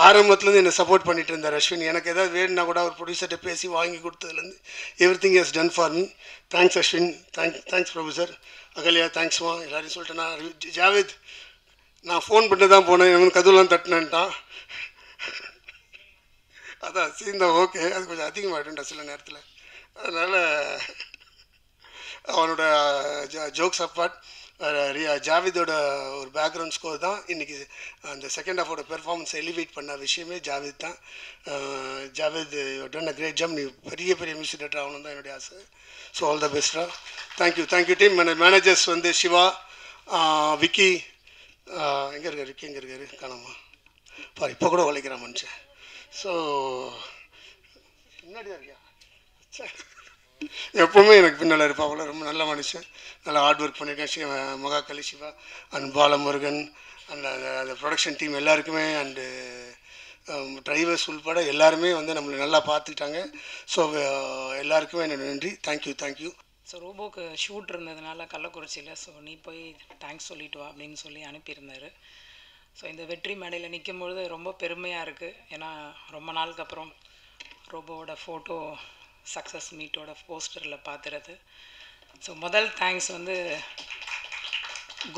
ஆரம்பத்துலேருந்து என்னை சப்போர்ட் பண்ணிட்டு இருந்தார் அஸ்வின். எனக்கு ஏதாவது வேணுன்னா கூட அவர் ப்ரொடியூசர்கிட்ட பேசி வாங்கி கொடுத்ததுலேருந்து everything has done for me. Thanks Ashwin. Thanks Prabhu sir. Agalya தேங்க்ஸ்மா. எல்லாரையும் சொல்லிட்டேன்னா ஜாவேத் நான் ஃபோன் பண்ணி தான் போனேன். இவன் கதவுலாம் தட்டினேன்ட்டான். அதான் சீன் தான் ஓகே, அது கொஞ்சம் அதிகமாகிட்டுண்டா சில நேரத்தில். அதனால் அவனோட ஜோக்ஸ் அப்பார்ட் ஜாவேதோட ஒரு பேக்ரவுண்ட் ஸ்கோர் தான் இன்றைக்கி அந்த செகண்ட் ஹாஃபோட பெர்ஃபார்மன்ஸ் எலிவேட் பண்ண விஷயமே ஜாவேத் தான். Javed done a great job. நீ பெரிய மியூசிக் டேரக்டர் ஆகணும் தான் என்னுடைய ஆசை. ஸோ ஆல் த பெஸ்ட்டா. Thank you team. மேனேஜர்ஸ் வந்து சிவா, விக்கி, எங்கே இருக்கார் விக்கி, எங்கே இருக்காரு காணாமா பாரு, இப்போ கூட உழைக்கிறான் மனுஷன். ஸோ முன்னாடி தான் இருக்கியா, எப்போவுமே எனக்கு பின்னால் இருப்பா. அவ்வளோ ரொம்ப நல்ல மனுஷன், நல்லா ஹார்ட் ஒர்க் பண்ணியிருக்கேன். மகாகலி, சிவா அண்ட் பாலமுருகன் அண்ட் அந்த ப்ரொடக்ஷன் டீம் எல்லாருக்குமே அண்டு டிரைவர்ஸ் உள்பட எல்லாருமே வந்து நம்மளை நல்லா பார்த்துக்கிட்டாங்க. ஸோ எல்லாருக்குமே என்னோட நன்றி. தேங்க்யூ. ஸோ ரோபோக்கு ஷூட் இருந்ததுனால கள்ளக்குறிச்சியில், ஸோ நீ போய் தேங்க்ஸ் சொல்லிட்டு வா அப்படின்னு சொல்லி அனுப்பியிருந்தார். ஸோ இந்த வெற்றி மேடையில் நிற்கும்பொழுது ரொம்ப பெருமையாக இருக்குது. ஏன்னா ரொம்ப நாளுக்கு அப்புறம் ரோபோவோட ஃபோட்டோ சக்ஸஸ் மீட்டோட போஸ்டரில் பார்த்துறது. ஸோ முதல் தேங்க்ஸ் வந்து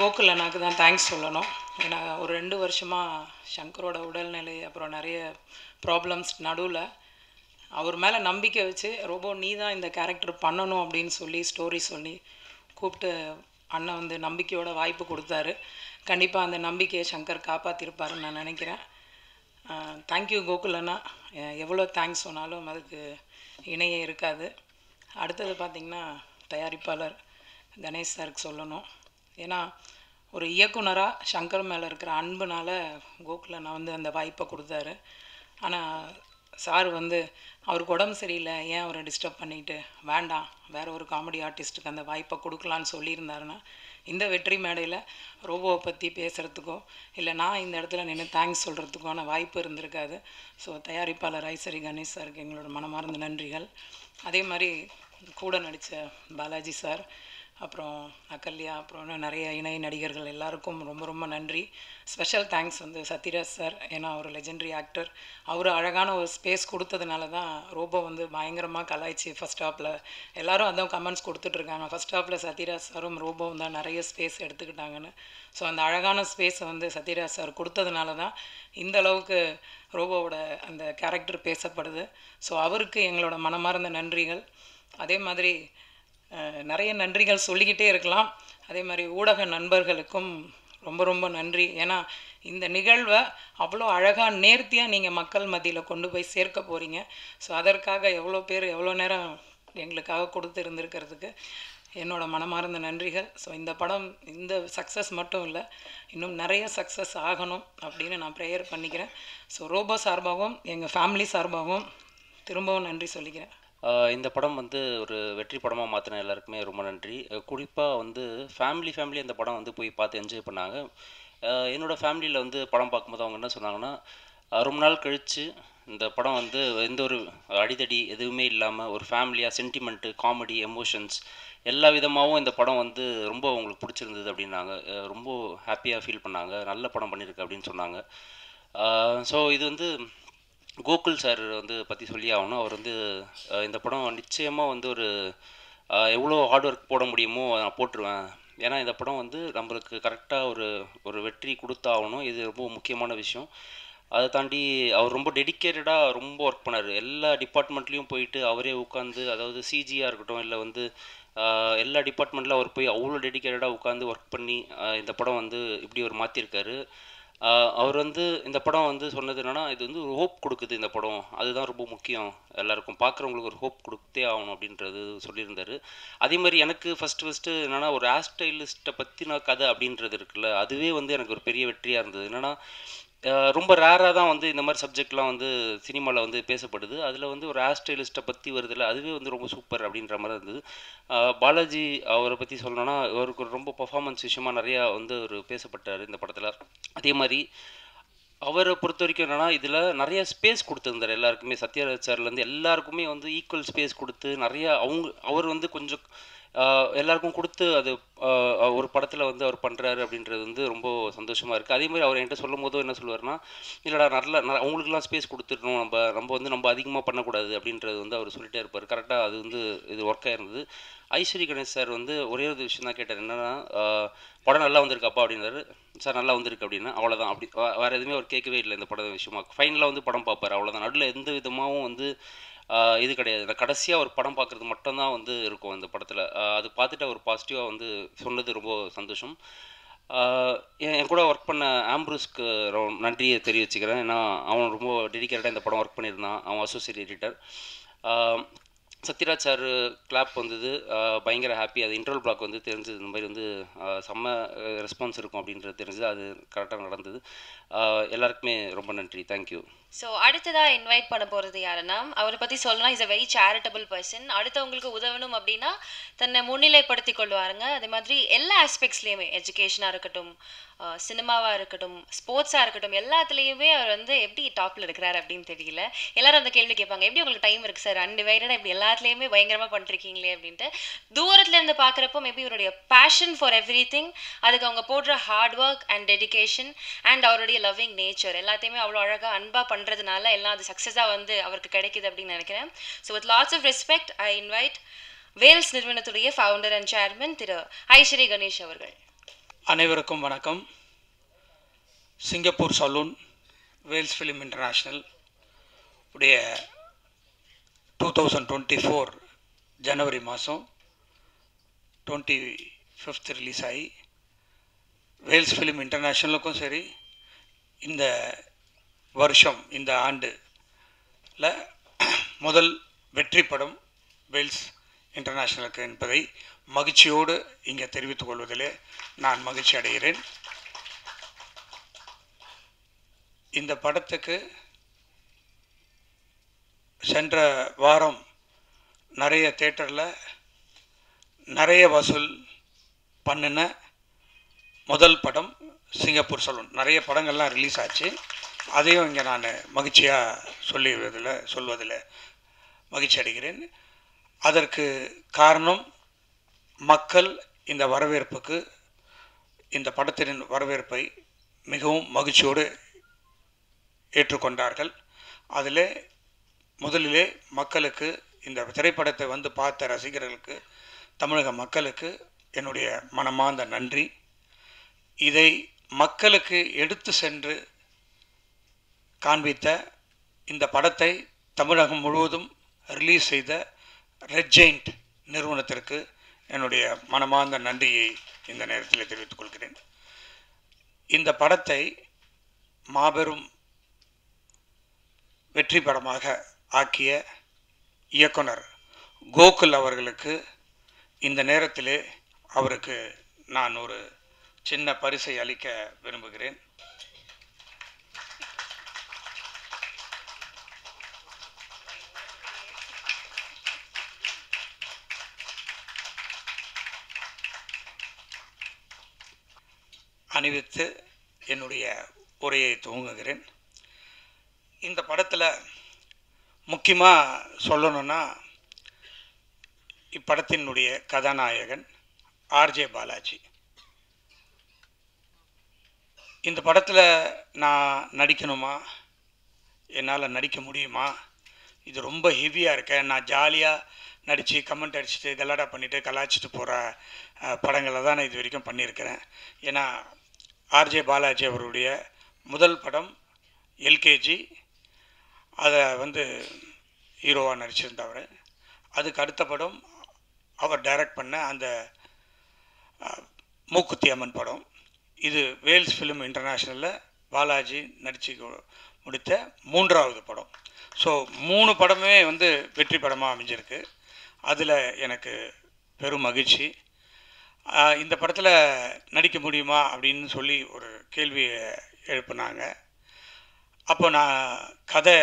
கோகுல் அண்ணாக்கு தான் தேங்க்ஸ் சொல்லணும். ஏன்னா ஒரு 2 வருஷமாக சங்கரோட உடல்நிலை அப்புறம் நிறைய ப்ராப்ளம்ஸ் நடுவில் அவர் மேலே நம்பிக்கை வச்சு ரோபோ நீ தான் இந்த கேரக்டர் பண்ணணும் அப்படின்னு சொல்லி ஸ்டோரி சொல்லி கூப்பிட்டு அண்ணன் வந்து நம்பிக்கையோட வாய்ப்பு கொடுத்தாரு. கண்டிப்பாக அந்த நம்பிக்கையை சங்கர் காப்பாற்றிருப்பாருன்னு நான் நினைக்கிறேன். தேங்க்யூ கோகுல் அண்ணா. எவ்வளோ தேங்க்ஸ் சொன்னாலும் அதுக்கு இணையே இருக்காது. அடுத்தது பார்த்திங்கன்னா தயாரிப்பாளர் கணேஷ் சாருக்கு சொல்லணும். ஏன்னா ஒரு இயக்குனராக சங்கர் மேலே இருக்கிற அன்புனால கோகுல் அண்ணா வந்து அந்த வாய்ப்பை கொடுத்தாரு. ஆனால் சார் வந்து அவருக்கு உடம்பு சரியில்லை, ஏன் அவரை டிஸ்டர்ப் பண்ணிட்டு வேண்டாம் வேறு ஒரு காமெடி ஆர்டிஸ்ட்டுக்கு அந்த வாய்ப்பை கொடுக்கலான்னு சொல்லியிருந்தாருன்னா இந்த வெற்றி மேடையில் ரோபோவை பற்றி பேசுகிறதுக்கோ இல்லை நான் இந்த இடத்துல நின்று தேங்க்ஸ் சொல்கிறதுக்கான வாய்ப்பு இருந்திருக்காது. ஸோ தயாரிப்பாளர் ஐசரி கணேஷ் சாருக்கு எங்களோட மனமார்ந்த நன்றிகள். அதே மாதிரி கூட நடித்த பாலாஜி சார், அப்புறம் அகல்யா, அப்புறம் இன்னும் நிறைய இணை நடிகர்கள் எல்லாருக்கும் ரொம்ப ரொம்ப நன்றி. ஸ்பெஷல் தேங்க்ஸ் வந்து சத்யராஜ் சார். ஏன்னா அவர் லெஜெண்டரி ஆக்டர். அவர் அழகான ஒரு ஸ்பேஸ் கொடுத்ததுனால தான் ரோபோ வந்து பயங்கரமாக கலாய்ச்சி ஃபஸ்ட் ஹாஃபில் எல்லோரும் அதான் கமெண்ட்ஸ் கொடுத்துட்ருக்காங்க. ஃபஸ்ட் ஹாஃபில் சத்யராஜ் சாரும் ரோபோவும் தான் நிறைய ஸ்பேஸ் எடுத்துக்கிட்டாங்கன்னு. ஸோ அந்த அழகான ஸ்பேஸை வந்து சத்யராஜ் சார் கொடுத்ததுனால தான் இந்த அளவுக்கு ரோபோவோட அந்த கேரக்டர் பேசப்படுது. ஸோ அவருக்கு எங்களோட மனமார்ந்த நன்றிகள். அதே மாதிரி நிறைய நன்றிகள் சொல்லிக்கிட்டே இருக்கலாம். அதே மாதிரி ஊடக நண்பர்களுக்கும் ரொம்ப ரொம்ப நன்றி. ஏன்னா இந்த நிகழ்வை அவ்வளோ அழகாக நேர்த்தியாக நீங்கள் மக்கள் மத்தியில் கொண்டு போய் சேர்க்க போகிறீங்க. ஸோ அதற்காக எவ்வளோ பேர் எவ்வளோ நேரம் எங்களுக்காக கொடுத்து இருந்திருக்கிறதுக்கு என்னோட மனமார்ந்த நன்றிகள். ஸோ இந்த படம் இந்த சக்ஸஸ் மட்டும் இல்லை, இன்னும் நிறைய சக்ஸஸ் ஆகணும் அப்படின்னு நான் ப்ரேயர் பண்ணிக்கிறேன். ஸோ ரோபோ சார்பாகவும் எங்கள் ஃபேமிலி சார்பாகவும் திரும்பவும் நன்றி சொல்லிக்கிறேன். இந்த படம் வந்து ஒரு வெற்றி படமாக மாற்றின எல்லாருக்குமே ரொம்ப நன்றி. குறிப்பாக வந்து ஃபேமிலி இந்த படம் வந்து போய் பார்த்து என்ஜாய் பண்ணாங்க. என்னோடய ஃபேமிலியில் வந்து படம் பார்க்கும்போது அவங்க என்ன சொன்னாங்கன்னா, ரொம்ப நாள் கழித்து இந்த படம் வந்து எந்த ஒரு அடிதடி எதுவுமே இல்லாமல் ஒரு ஃபேமிலியாக சென்டிமெண்ட்டு, காமெடி, எமோஷன்ஸ் எல்லா விதமாகவும் இந்த படம் வந்து ரொம்ப அவங்களுக்கு பிடிச்சிருந்தது அப்படின்னாங்க. ரொம்ப ஹாப்பியாக ஃபீல் பண்ணாங்க. நல்ல படம் பண்ணியிருக்கு அப்படின்னு சொன்னாங்க. ஸோ இது வந்து கோகுல் சார் வந்து பற்றி சொல்லி ஆகணும். அவர் வந்து இந்த படம் நிச்சயமாக வந்து ஒரு எவ்வளோ ஹார்ட் ஒர்க் போட முடியுமோ நான் போட்டுருவேன். ஏன்னா இந்த படம் வந்து நம்மளுக்கு கரெக்டாக ஒரு வெற்றி கொடுத்தாகணும். இது ரொம்ப முக்கியமான விஷயம். அதை தாண்டி அவர் ரொம்ப டெடிக்கேட்டடாக ரொம்ப ஒர்க் பண்ணார். எல்லா டிபார்ட்மெண்ட்லேயும் போயிட்டு அவரே உட்காந்து, அதாவது சிஜியாக இருக்கட்டும் இல்லை வந்து எல்லா டிபார்ட்மெண்ட்டில் அவர் போய் அவ்வளோ டெடிக்கேட்டடாக உட்காந்து ஒர்க் பண்ணி இந்த படம் வந்து இப்படி ஒரு மாற்றிருக்காரு. அவர் வந்து இந்த படம் வந்து சொன்னது என்னென்னா, இது வந்து ஒரு ஹோப் கொடுக்குது இந்த படம், அதுதான் ரொம்ப முக்கியம், எல்லாருக்கும் பார்க்குறவங்களுக்கு ஒரு ஹோப் கொடுத்தே ஆகணும் அப்படின்றது சொல்லியிருந்தார். அதே மாதிரி எனக்கு ஃபஸ்ட்டு என்னென்னா, ஒரு ஹேர் ஸ்டைலிஸ்ட்டை பற்றின கதை அப்படின்றது இருக்குல்ல, அதுவே வந்து எனக்கு ஒரு பெரிய வெற்றியாக இருந்தது. என்னென்னா ரொம்ப ரேராக தான் வந்து இந்த மாதிரி சப்ஜெக்ட்லாம் வந்து சினிமாவில் வந்து பேசப்படுது. அதில் வந்து ஒரு ஹேர் ஸ்டைலிஸ்ட்டை பற்றி வருதில்ல, அதுவே வந்து ரொம்ப சூப்பர் அப்படின்ற மாதிரி இருந்தது. பாலாஜி அவரை பற்றி சொல்லணும்னா, அவருக்கு ரொம்ப பர்ஃபார்மன்ஸ் விஷயமா நிறையா வந்து அவர் பேசப்பட்டார் இந்த படத்தில். அதே மாதிரி அவரை பொறுத்த வரைக்கும் என்னென்னா, இதில் நிறைய ஸ்பேஸ் கொடுத்துருந்தார் எல்லாருக்குமே. சத்யராஜ் சார்லேருந்து எல்லாருக்குமே வந்து ஈக்குவல் ஸ்பேஸ் கொடுத்து நிறையா அவர் வந்து கொஞ்சம் எல்லாருக்கும் கொடுத்து அது ஒரு படத்தில் வந்து அவர் பண்ணுறாரு அப்படின்றது வந்து ரொம்ப சந்தோஷமாக இருக்குது. அதே மாதிரி அவர் என்கிட்ட சொல்லும் போதும் என்ன சொல்லுவார்னா, இல்லைடா அவங்களுக்குலாம் ஸ்பேஸ் கொடுத்துடணும், நம்ம அதிகமாக பண்ணக்கூடாது அப்படின்றது வந்து அவர் சொல்லிட்டே இருப்பார். கரெக்டாக அது வந்து இது ஒர்க்காக இருந்தது. ஐஸ்வரி கணேஷ் சார் வந்து ஒரே ஒரு விஷயம் தான் கேட்டார், என்னென்னா படம் நல்லா வந்திருக்காப்பா அப்படின்னாரு. சார் நல்லா வந்திருக்கு அப்படின்னா அவ்வளோதான். அப்படி வேறு எதுவுமே அவர் கேட்கவே இல்லை இந்த படம் விஷயமா. ஃபைனலாக வந்து படம் பார்ப்பார், அவ்வளோதான். நடுவில் எந்த விதமாகவும் வந்து இது கிடையாது. இந்த கடைசியாக ஒரு படம் பார்க்குறது மட்டும்தான் வந்து இருக்கும் இந்த படத்தில். அது பார்த்துட்டு அவர் பாசிட்டிவாக வந்து சொன்னது ரொம்ப சந்தோஷம். என் கூட ஒர்க் பண்ண ஆம்ப்ரூஸ்க்கு நன்றியை தெரிவிச்சுக்கிறேன். ஏன்னா அவன் ரொம்ப டெடிக்கேட்டடாக இந்த படம் ஒர்க் பண்ணியிருந்தான். அவன் associate editor. Sathyaraj sir clap வந்தது, பயங்கர ஹாப்பி. அது இன்டர்வல் பிளாக் வந்து தெரிஞ்சது, இந்த மாதிரி வந்து செம்ம ரெஸ்பான்ஸ் இருக்கும் அப்படின்றது தெரிஞ்சது. அது கரெக்டாக நடந்தது. எல்லாருக்குமே ரொம்ப நன்றி, தேங்க்யூ. ஸோ அடுத்ததாக இன்வைட் பண்ண போகிறது யாருன்னா, அவரை பற்றி சொல்லலாம், is a very charitable person. அடுத்தவங்களுக்கு உதவணும் அப்படின்னா தன்னை முன்னிலைப்படுத்தி கொள்வாருங்க. அதே மாதிரி எல்லா ஆஸ்பெக்ட்ஸ்லேயுமே, எஜுகேஷனாக இருக்கட்டும், சினிமாவாக இருக்கட்டும், ஸ்போர்ட்ஸாக இருக்கட்டும், எல்லாத்துலேயுமே அவர் வந்து எப்படி டாப்பில் இருக்கிறார் அப்படின்னு தெரியல. எல்லாரும் அந்த கேள்வி கேட்பாங்க, எப்படி உங்களுக்கு டைம் இருக்குது சார் அன்டிவைடடாக இப்படி எல்லாத்துலேயுமே பயங்கரமாக பண்ணிருக்கீங்களே அப்படின்ட்டு. தூரத்தில் இருந்து பார்க்குறப்போ மேபி இவருடைய பேஷன் ஃபார் எவ்ரி திங், அதுக்கு அவங்க போடுற hard work and dedication and அவருடைய லவ்விங் நேச்சர் எல்லாத்தையுமே அவ்வளோ அழகாக அன்பாக பண்ணுறதுனால எல்லாம் அது சக்ஸஸாக வந்து அவருக்கு கிடைக்குது அப்படின்னு நினைக்கிறேன். So with lots of respect I invite Vels நிறுவனத்துடைய founder and chairman Thiru Ishari Ganesh அவர்கள். அனைவருக்கும் வணக்கம். Singapore saloon Vels film international உடைய 2024 ஜனவரி மாதம் 25th ரிலீஸ் ஆகி, வேல்ஸ் ஃபிலிம் இன்டர்நேஷ்னலுக்கும் சரி, இந்த வருஷம் இந்த ஆண்டில் முதல் வெற்றி படம் வேல்ஸ் இன்டர்நேஷ்னலுக்கு என்பதை மகிழ்ச்சியோடு இங்கே தெரிவித்துக் கொள்வதிலே நான் மகிழ்ச்சி அடைகிறேன். இந்த படத்துக்கு சென்ற வாரம் நிறைய தேட்டரில் நிறைய வசூல் பண்ணின முதல் படம் சிங்கப்பூர் சலூன். நிறைய படங்கள்லாம் ரிலீஸ் ஆச்சு, அதையும் இங்கே நான் மகிழ்ச்சியாக சொல்வதில் மகிழ்ச்சி அடைகிறேன். அதற்கு காரணம் மக்கள் இந்த வரவேற்புக்கு, இந்த படத்தின் வரவேற்பை மிகவும் மகிழ்ச்சியோடு ஏற்றுக்கொண்டார்கள். அதில் முதலிலே மக்களுக்கு, இந்த திரைப்படத்தை வந்து பார்த்த ரசிகர்களுக்கு, தமிழக மக்களுக்கு என்னுடைய மனமார்ந்த நன்றி. இதை மக்களுக்கு எடுத்து சென்று காண்பித்த, இந்த படத்தை தமிழகம் முழுவதும் ரிலீஸ் செய்த ரெட் ஜெயிண்ட் நிறுவனத்திற்கு என்னுடைய மனமார்ந்த நன்றியை இந்த நேரத்தில் தெரிவித்துக் கொள்கிறேன். இந்த படத்தை மாபெரும் வெற்றி படமாக ஆக்கிய இயக்குனர் கோகுல் அவர்களுக்கு இந்த நேரத்திலே அவருக்கு நான் ஒரு சின்ன பரிசை அளிக்க விரும்புகிறேன். அணிவித்து என்னுடைய உரையை துவங்குகிறேன். இந்த படத்தில் முக்கியமாக சொல்லணும்னா, இப்படத்தினுடைய கதாநாயகன் ஆர்ஜே பாலாஜி. இந்த படத்தில் நான் நடிக்கணுமா, என்னால் நடிக்க முடியுமா, இது ரொம்ப ஹெவியாக இருக்க, நான் ஜாலியாக நடித்து கமெண்ட் அடிச்சுட்டு கலாட்டா பண்ணிவிட்டு கலாச்சிட்டு போகிற படங்களை தான் நான் இது வரைக்கும் பண்ணியிருக்கிறேன். ஏன்னா ஆர்ஜே பாலாஜி அவருடைய முதல் படம் எல்கேஜி, அதை வந்து ஹீரோவாக நடிச்சிருந்தவர். அதுக்கு அடுத்த படம் அவர் டைரக்ட் பண்ண அந்த மூக்குத்தி அம்மன் படம். இது வேல்ஸ் ஃபிலிம் இன்டர்நேஷ்னலில் பாலாஜி நடித்து முடித்த 3வது படம். ஸோ 3 படமே வந்து வெற்றி படமாக அமைஞ்சிருக்கு. அதில் எனக்கு பெரும் மகிழ்ச்சி. இந்த படத்தில் நடிக்க முடியுமா அப்படின்னு சொல்லி ஒரு கேள்வியை எழுப்புனாங்க. அப்போ நான் கதை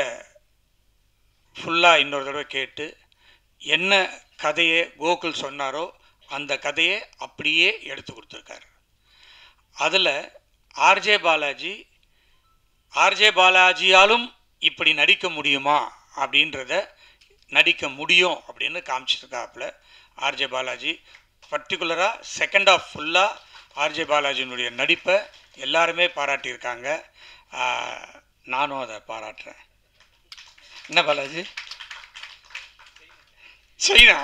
ஃபுல்லாக இன்னொரு தடவை கேட்டு என்ன கதையை கோகுல் சொன்னாரோ அந்த கதையை அப்படியே எடுத்து கொடுத்துருக்காரு. அதில் ஆர்ஜே பாலாஜியாலும் இப்படி நடிக்க முடியுமா அப்படின்றத நடிக்க முடியும் அப்படின்னு காமிச்சிருக்காப்புல ஆர்ஜே பாலாஜி. பர்டிகுலராக செகண்ட் ஆஃப் ஃபுல்லாக ஆர்ஜே பாலாஜியினுடைய நடிப்பை எல்லாருமே பாராட்டியிருக்காங்க. நானும் அதை பாராட்டுறேன். என்ன பாலாஜி சைனா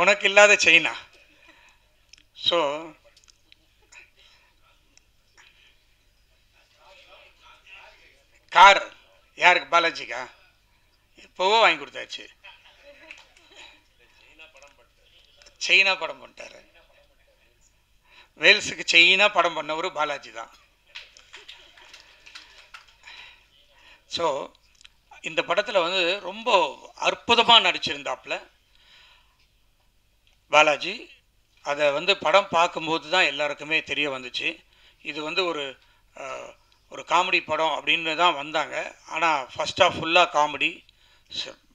உனக்கு இல்லாத சைனா. ஸோ கார் யாருக்கு? பாலாஜிக்கா? இப்போவோ வாங்கி கொடுத்தாச்சு. சைனா படம் பண்ணிட்டாரு. வேல்ஸுக்கு சைனா படம் பண்ணவர் பாலாஜி தான். ஸோ இந்த படத்தில் வந்து ரொம்ப அற்புதமாக நடிச்சிருந்தாப்புல பாலாஜி. அதை வந்து படம் பார்க்கும்போது தான் எல்லாருக்குமே தெரிய வந்துச்சு. இது வந்து ஒரு காமெடி படம் அப்படின்னு தான் வந்தாங்க. ஆனால் ஃபஸ்ட் ஆஃப் ஃபுல்லாக காமெடி.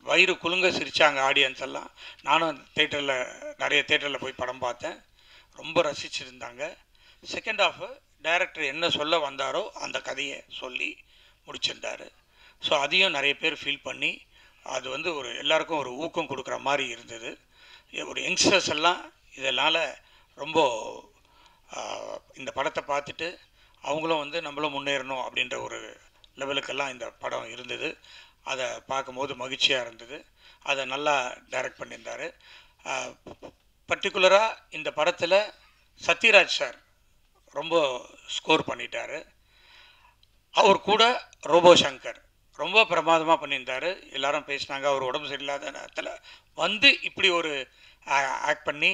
வயிறு குலுங்க சிரித்தாங்க ஆடியன்ஸ் எல்லாம். நானும் நிறைய தேட்டரில் போய் படம் பார்த்தேன். ரொம்ப ரசிச்சிருந்தாங்க. செகண்ட் ஆஃப் டைரக்டர் என்ன சொல்ல வந்தாரோ அந்த கதையை சொல்லி முடிச்சிருந்தார். ஸோ அதையும் நிறைய பேர் ஃபீல் பண்ணி அது வந்து எல்லாருக்கும் ஒரு ஊக்கம் கொடுக்குற மாதிரி இருந்தது. ஒரு யங்ஸ்டர்ஸ் எல்லாம் இதனால் ரொம்ப இந்த படத்தை பார்த்துட்டு அவங்களும் வந்து நம்மளும் முன்னேறணும் அப்படின்ற ஒரு லெவலுக்கெல்லாம் இந்த படம் இருந்தது. அதை பார்க்கும்போது மகிழ்ச்சியாக இருந்தது. அதை நல்லா டைரக்ட் பண்ணியிருந்தார். பர்டிகுலராக இந்த படத்தில் சத்யராஜ் சார் ரொம்ப ஸ்கோர் பண்ணிட்டார். அவர் கூட ரோபோ சங்கர் ரொம்ப பிரமாதமாக பண்ணியிருந்தார். எல்லாரும் பேசினாங்க. அவர் உடம்பு சரியில்லாத நேரத்தில் வந்து இப்படி ஒரு ஆக்ட் பண்ணி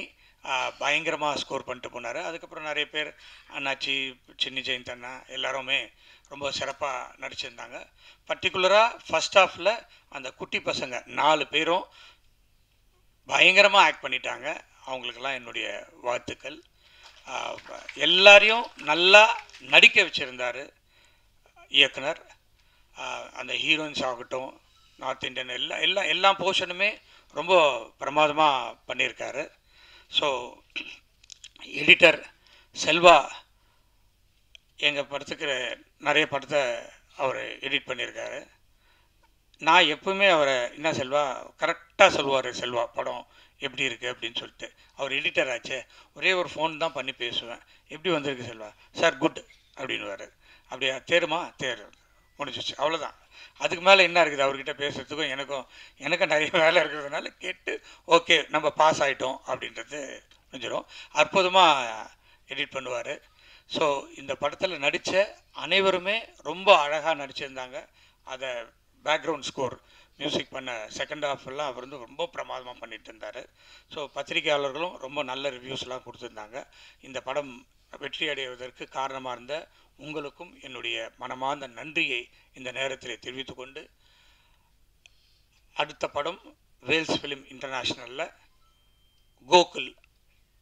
பயங்கரமாக ஸ்கோர் பண்ணிட்டு போனார். அதுக்கப்புறம் நிறைய பேர் அண்ணாச்சி, சின்னி ஜெயந்த் அண்ணா எல்லாருமே ரொம்ப சிறப்பாக நடிச்சிருந்தாங்க. பர்டிகுலராக ஃபஸ்ட் ஹாஃபில் அந்த குட்டி பசங்க 4 பேரும் பயங்கரமாக ஆக்ட் பண்ணிட்டாங்க. அவங்களுக்கெல்லாம் என்னுடைய வாழ்த்துக்கள். எல்லாரையும் நல்லா நடிக்க வச்சுருந்தார் இயக்குனர். அந்த ஹீரோயின்ஸ் ஆகட்டும், நார்த் இந்தியன் எல்லா போர்ஷனுமே ரொம்ப பிரமாதமாக பண்ணியிருக்காரு. ஸோ எடிட்டர் செல்வா எங்கள் படத்துக்கு நிறைய படத்தை அவர் எடிட் பண்ணியிருக்காரு. நான் எப்பவுமே அவரை என்ன செல்வா கரெக்டாக சொல்லுவார். செல்வா படம் எப்படி இருக்குது அப்படின்னு சொல்லிட்டு. அவர் எடிட்டர் ஆச்சே, ஒரே ஒரு ஃபோன் தான் பண்ணி பேசுவேன். எப்படி வந்திருக்கு செல்வா? Sir good அப்படின்னுவார். அப்படியா? தேருமா? தேர் முடிஞ்சிச்சு, அவ்வளோதான். அதுக்கு மேலே என்ன இருக்குது அவர்கிட்ட பேசுகிறதுக்கும் எனக்கும் நிறைய வேலை இருக்கிறதுனால கேட்டு ஓகே நம்ம பாஸ் ஆகிட்டோம் அப்படின்றது முடிஞ்சிடும். அற்புதமாக எடிட் பண்ணுவார். ஸோ இந்த படத்தில் நடித்த அனைவருமே ரொம்ப அழகாக நடிச்சிருந்தாங்க. அதை பேக்ரவுண்ட் ஸ்கோர் மியூசிக் பண்ண செகண்ட் ஹாஃப் எல்லாம் அவர் வந்து ரொம்ப பிரமாதமாக பண்ணிட்டு இருந்தார். ஸோ பத்திரிகையாளர்களும் ரொம்ப நல்ல ரிவ்யூஸ்லாம் கொடுத்துருந்தாங்க. இந்த படம் வெற்றி அடைவதற்கு காரணமாக இருந்த உங்களுக்கும் என்னுடைய மனமார்ந்த நன்றியை இந்த நேரத்தில் தெரிவித்துக்கொண்டு, அடுத்த படம் வேல்ஸ் ஃபிலிம் இன்டர்நேஷ்னலில் கோகுல்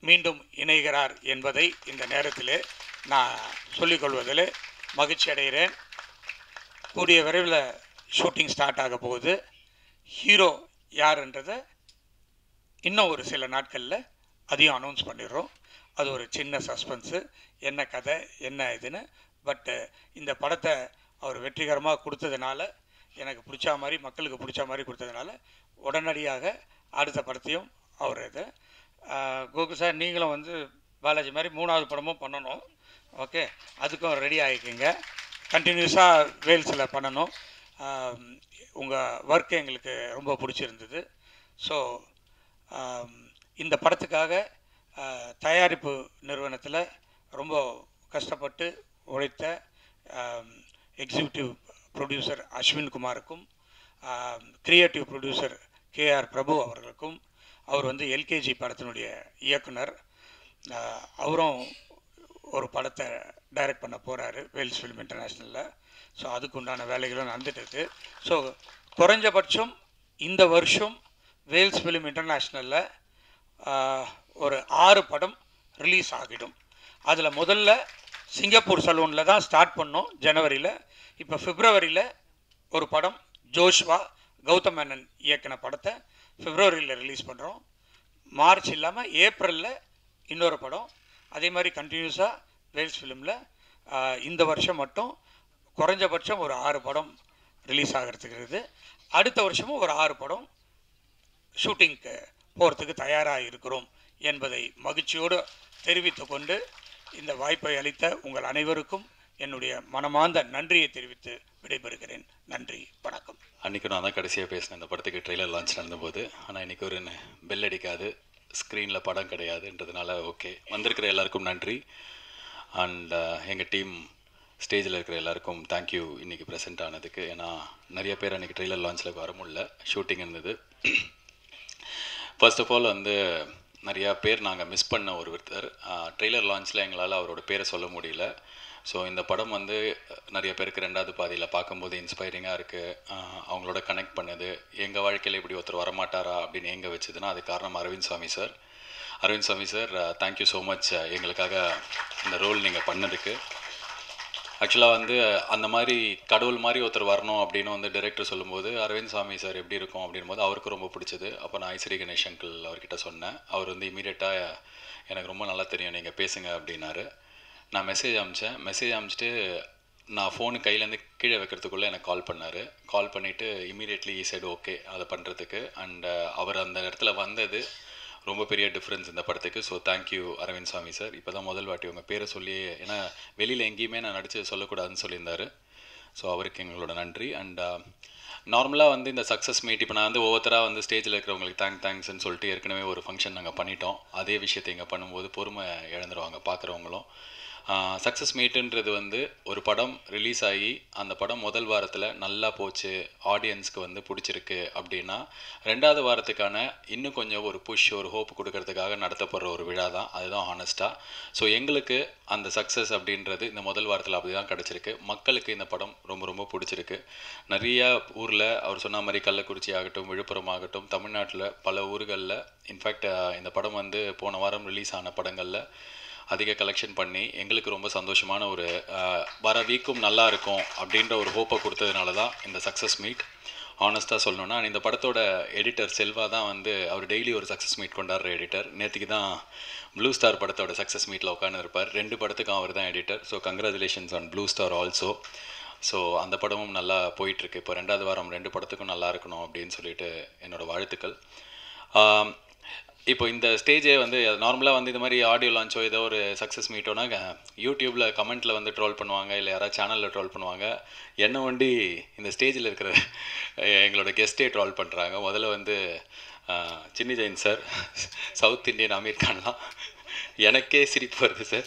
மீண்டும் இணைகிறார் என்பதை இந்த நேரத்தில் நான் சொல்லிக்கொள்வதில் மகிழ்ச்சி அடைகிறேன். கூடிய விரைவில் ஷூட்டிங் ஸ்டார்ட் ஆக போகுது. ஹீரோ யாருன்றதை இன்னும் ஒரு சில நாட்களில் அதையும் அனௌன்ஸ் பண்ணிடுறோம். அது ஒரு சின்ன சஸ்பென்ஸு, என்ன கதை என்ன இதுன்னு. பட்டு இந்த படத்தை அவர் வெற்றிகரமாக கொடுத்ததுனால, எனக்கு பிடிச்ச மாதிரி மக்களுக்கு பிடிச்ச மாதிரி கொடுத்ததுனால உடனடியாக அடுத்த படத்தையும் அவர் இதை கோகு சார் நீங்களும் வந்து பாலாஜி மாதிரி 3வது படமும் பண்ணணும். ஓகே, அதுக்கும் ரெடி ஆகிக்குங்க. கண்டினியூஸாக வேல்ஸில் பண்ணணும். உங்கள் ஒர்க்கு எங்களுக்கு ரொம்ப பிடிச்சிருந்தது. ஸோ இந்த படத்துக்காக தயாரிப்பு நிறுவனத்தில் ரொம்ப கஷ்டப்பட்டு உழைத்த எக்ஸிக்யூட்டிவ் ப்ரொடியூசர் அஸ்வின் குமாருக்கும், கிரியேட்டிவ் ப்ரொடியூசர் கேஆர் பிரபு அவர்களுக்கும், அவர் வந்து எல்கேஜி படத்தினுடைய இயக்குனர், அவரும் ஒரு படத்தை டைரக்ட் பண்ண போகிறாரு வேல்ஸ் ஃபிலிம் இன்டர்நேஷ்னலில். ஸோ அதுக்கு உண்டான வேலைகளும் நடந்துட்டுருக்கு. ஸோ குறைஞ்சபட்சம் இந்த வருஷம் வேல்ஸ் ஃபிலிம் இன்டர்நேஷ்னலில் ஒரு 6 படம் ரிலீஸ் ஆகிடும். அதில் முதல்ல சிங்கப்பூர் சலூனில் தான் ஸ்டார்ட் பண்ணோம் ஜனவரியில். இப்போ பிப்ரவரியில் ஒரு படம் ஜோஷ்வா கௌதம் மேனன் இயக்கின படத்தை பிப்ரவரியில் ரிலீஸ் பண்ணுறோம். மார்ச் இல்லாமல் ஏப்ரலில் இன்னொரு படம். அதே மாதிரி கண்டினியூஸாக வேல்ஸ் ஃபிலிமில் இந்த வருஷம் மட்டும் குறைஞ்சபட்சம் ஒரு 6 படம் ரிலீஸ் ஆகிறதுக்கு இருக்குது. அடுத்த வருஷமும் ஒரு 6 படம் ஷூட்டிங்க்கு போகிறதுக்கு தயாராக இருக்கிறோம் என்பதை மகிழ்ச்சியோடு தெரிவித்து கொண்டு இந்த வாய்ப்பை அளித்த உங்கள் அனைவருக்கும் என்னுடைய மனமார்ந்த நன்றியை தெரிவித்து விடைபெறுகிறேன். நன்றி, வணக்கம். அன்றைக்கி நான் தான் கடைசியாக பேசினேன் இந்த படத்துக்கு ட்ரெய்லர் லான்ச் நடந்தபோது. ஆனால் இன்றைக்கி ஒரு பெல் அடிக்காது, ஸ்க்ரீனில் படம் கிடையாதுன்றதுனால ஓகே. வந்திருக்கிற எல்லாருக்கும் நன்றி. அண்ட் எங்கள் டீம் ஸ்டேஜில் இருக்கிற எல்லாருக்கும் தேங்க்யூ இன்றைக்கி ப்ரெசென்ட் ஆனதுக்கு. ஏன்னா நிறைய பேர் அன்றைக்கி ட்ரெய்லர் லான்ச்சில் வர முடியல, ஷூட்டிங் இருந்தது. ஃபர்ஸ்ட் ஆஃப் ஆல் வந்து நிறையா பேர் நாங்கள் மிஸ் பண்ண ஒருத்தர். ட்ரெய்லர் லான்ச்சில் எங்களால் அவரோட பேரை சொல்ல முடியல. ஸோ இந்த படம் வந்து நிறைய பேருக்கு 2வது பாதியில் பார்க்கும்போது இன்ஸ்பைரிங்காக இருக்குது. அவங்களோட கனெக்ட் பண்ணுது. எங்கள் வாழ்க்கையில் இப்படி ஒருத்தர் வரமாட்டாரா அப்படின்னு எங்கே வச்சுதுன்னா அது காரணம் அரவிந்த் சாமி சார். அரவிந்த் சாமி சார், தேங்க்யூ ஸோ மச் எங்களுக்காக இந்த ரோல் நீங்கள் பண்ணதுக்கு. ஆக்சுவலாக வந்து அந்த மாதிரி கடவுள் மாதிரி ஒருத்தர் வரணும் அப்படின்னு வந்து டைரக்டர் சொல்லும்போது அரவிந்த் சாமி சார் எப்படி இருக்கும் அப்படின்போது அவருக்கு ரொம்ப பிடிச்சது. அப்போ நான் ஐஸ்வரி கணேஷ் அங்கிள் அவர்கிட்ட சொன்னேன். அவர் வந்து இமீடியட்டாக எனக்கு ரொம்ப நல்லா தெரியும், நீங்கள் பேசுங்க அப்படின்னாரு. நான் மெசேஜ் அனுப்பிச்சேன். மெசேஜ் அனுப்பிச்சிட்டு நான் ஃபோனு கையிலேருந்து கீழே வைக்கிறதுக்குள்ளே எனக்கு கால் பண்ணார். கால் பண்ணிவிட்டு இமீடியட்லி சைடு ஓகே அதை பண்ணுறதுக்கு. அண்ட் அவர் அந்த இடத்துல வந்தது ரொம்ப பெரிய டிஃப்ரென்ஸ் இந்த படத்துக்கு. ஸோ தேங்க்யூ அரவிந்த் சாமி சார். இப்போ தான் முதல் வாட்டி உங்கள் பேரை சொல்லி, ஏன்னா வெளியில் எங்கேயுமே நான் நடித்து சொல்லக்கூடாதுன்னு சொல்லியிருந்தார். ஸோ அவருக்கு எங்களோட நன்றி. அண்ட் நார்மலாக வந்து இந்த சக்ஸஸ் மீட் இப்போ நான் வந்து ஒவ்வொருத்தராக வந்து ஸ்டேஜில் இருக்கிறவங்களுக்கு தேங்க்ஸ்ன்னு சொல்லிட்டு ஏற்கனவே ஒரு ஃபங்க்ஷன் நாங்கள் பண்ணிட்டோம். அதே விஷயத்தை இங்கே பண்ணும்போது பொறுமை இழந்துருவாங்க பார்க்குறவங்களும். சக்ஸஸ் மீட்டுன்றது வந்து ஒரு படம் ரிலீஸ் ஆகி அந்த படம் முதல் வாரத்தில் நல்லா போச்சு, ஆடியன்ஸ்க்கு வந்து பிடிச்சிருக்கு அப்படின்னா 2வது வாரத்துக்கான இன்னும் கொஞ்சம் ஒரு புஷ், ஒரு ஹோப் கொடுக்கறதுக்காக நடத்தப்படுற ஒரு விழா தான். அதுதான் ஹானஸ்ட்டாக. ஸோ எங்களுக்கு அந்த சக்ஸஸ் அப்படின்றது இந்த முதல் வாரத்தில் அப்படி தான் கிடச்சிருக்கு. மக்களுக்கு இந்த படம் ரொம்ப ரொம்ப பிடிச்சிருக்கு. நிறையா ஊரில் அவர் சொன்ன மாதிரி கள்ளக்குறிச்சி ஆகட்டும், விழுப்புரம் ஆகட்டும், தமிழ்நாட்டில் பல ஊர்களில், இன்ஃபேக்ட் இந்த படம் வந்து போன வாரம் ரிலீஸ் ஆன படங்களில் அதிக கலெக்ஷன் பண்ணி எங்களுக்கு ரொம்ப சந்தோஷமான ஒரு வர வீக்கும் நல்லா இருக்கும் அப்படின்ற ஒரு ஹோப்பை கொடுத்ததுனால தான் இந்த சக்ஸஸ் மீட். ஆனஸ்ட்டாக சொல்லணுன்னா இந்த படத்தோட எடிட்டர் செல்வா தான் வந்து அவர் டெய்லி ஒரு சக்ஸஸ் மீட் கொண்டாடுற எடிட்டர். நேற்றுக்கு தான் ப்ளூ ஸ்டார் படத்தோட சக்ஸஸ் மீட்டில் உட்காந்துருப்பார். 2 படத்துக்கும் அவர் தான் editor. So congratulations on blue star also. So அந்த படமும் நல்லா போயிட்டுருக்கு. இப்போ 2வது வாரம் 2 படத்துக்கும் நல்லா இருக்கணும் அப்படின்னு சொல்லிட்டு என்னோடய வாழ்த்துக்கள். இப்போ இந்த ஸ்டேஜே வந்து நார்மலாக வந்து இது மாதிரி ஆடியோ லான்ச்சோ ஏதோ ஒரு சக்ஸஸ் மீட்டோனா யூடியூப்பில் கமெண்ட்டில் வந்து ட்ரோல் பண்ணுவாங்க, இல்லை யாராவது சேனலில் ட்ரோல் பண்ணுவாங்க. என்ன வண்டி இந்த ஸ்டேஜில் இருக்கிற எங்களோட கெஸ்ட்டே ட்ரோல் பண்ணுறாங்க. முதல்ல வந்து Chinni Jain sir, south Indian Aamir கான்லாம் எனக்கே சிரிப்பு வருது சார்.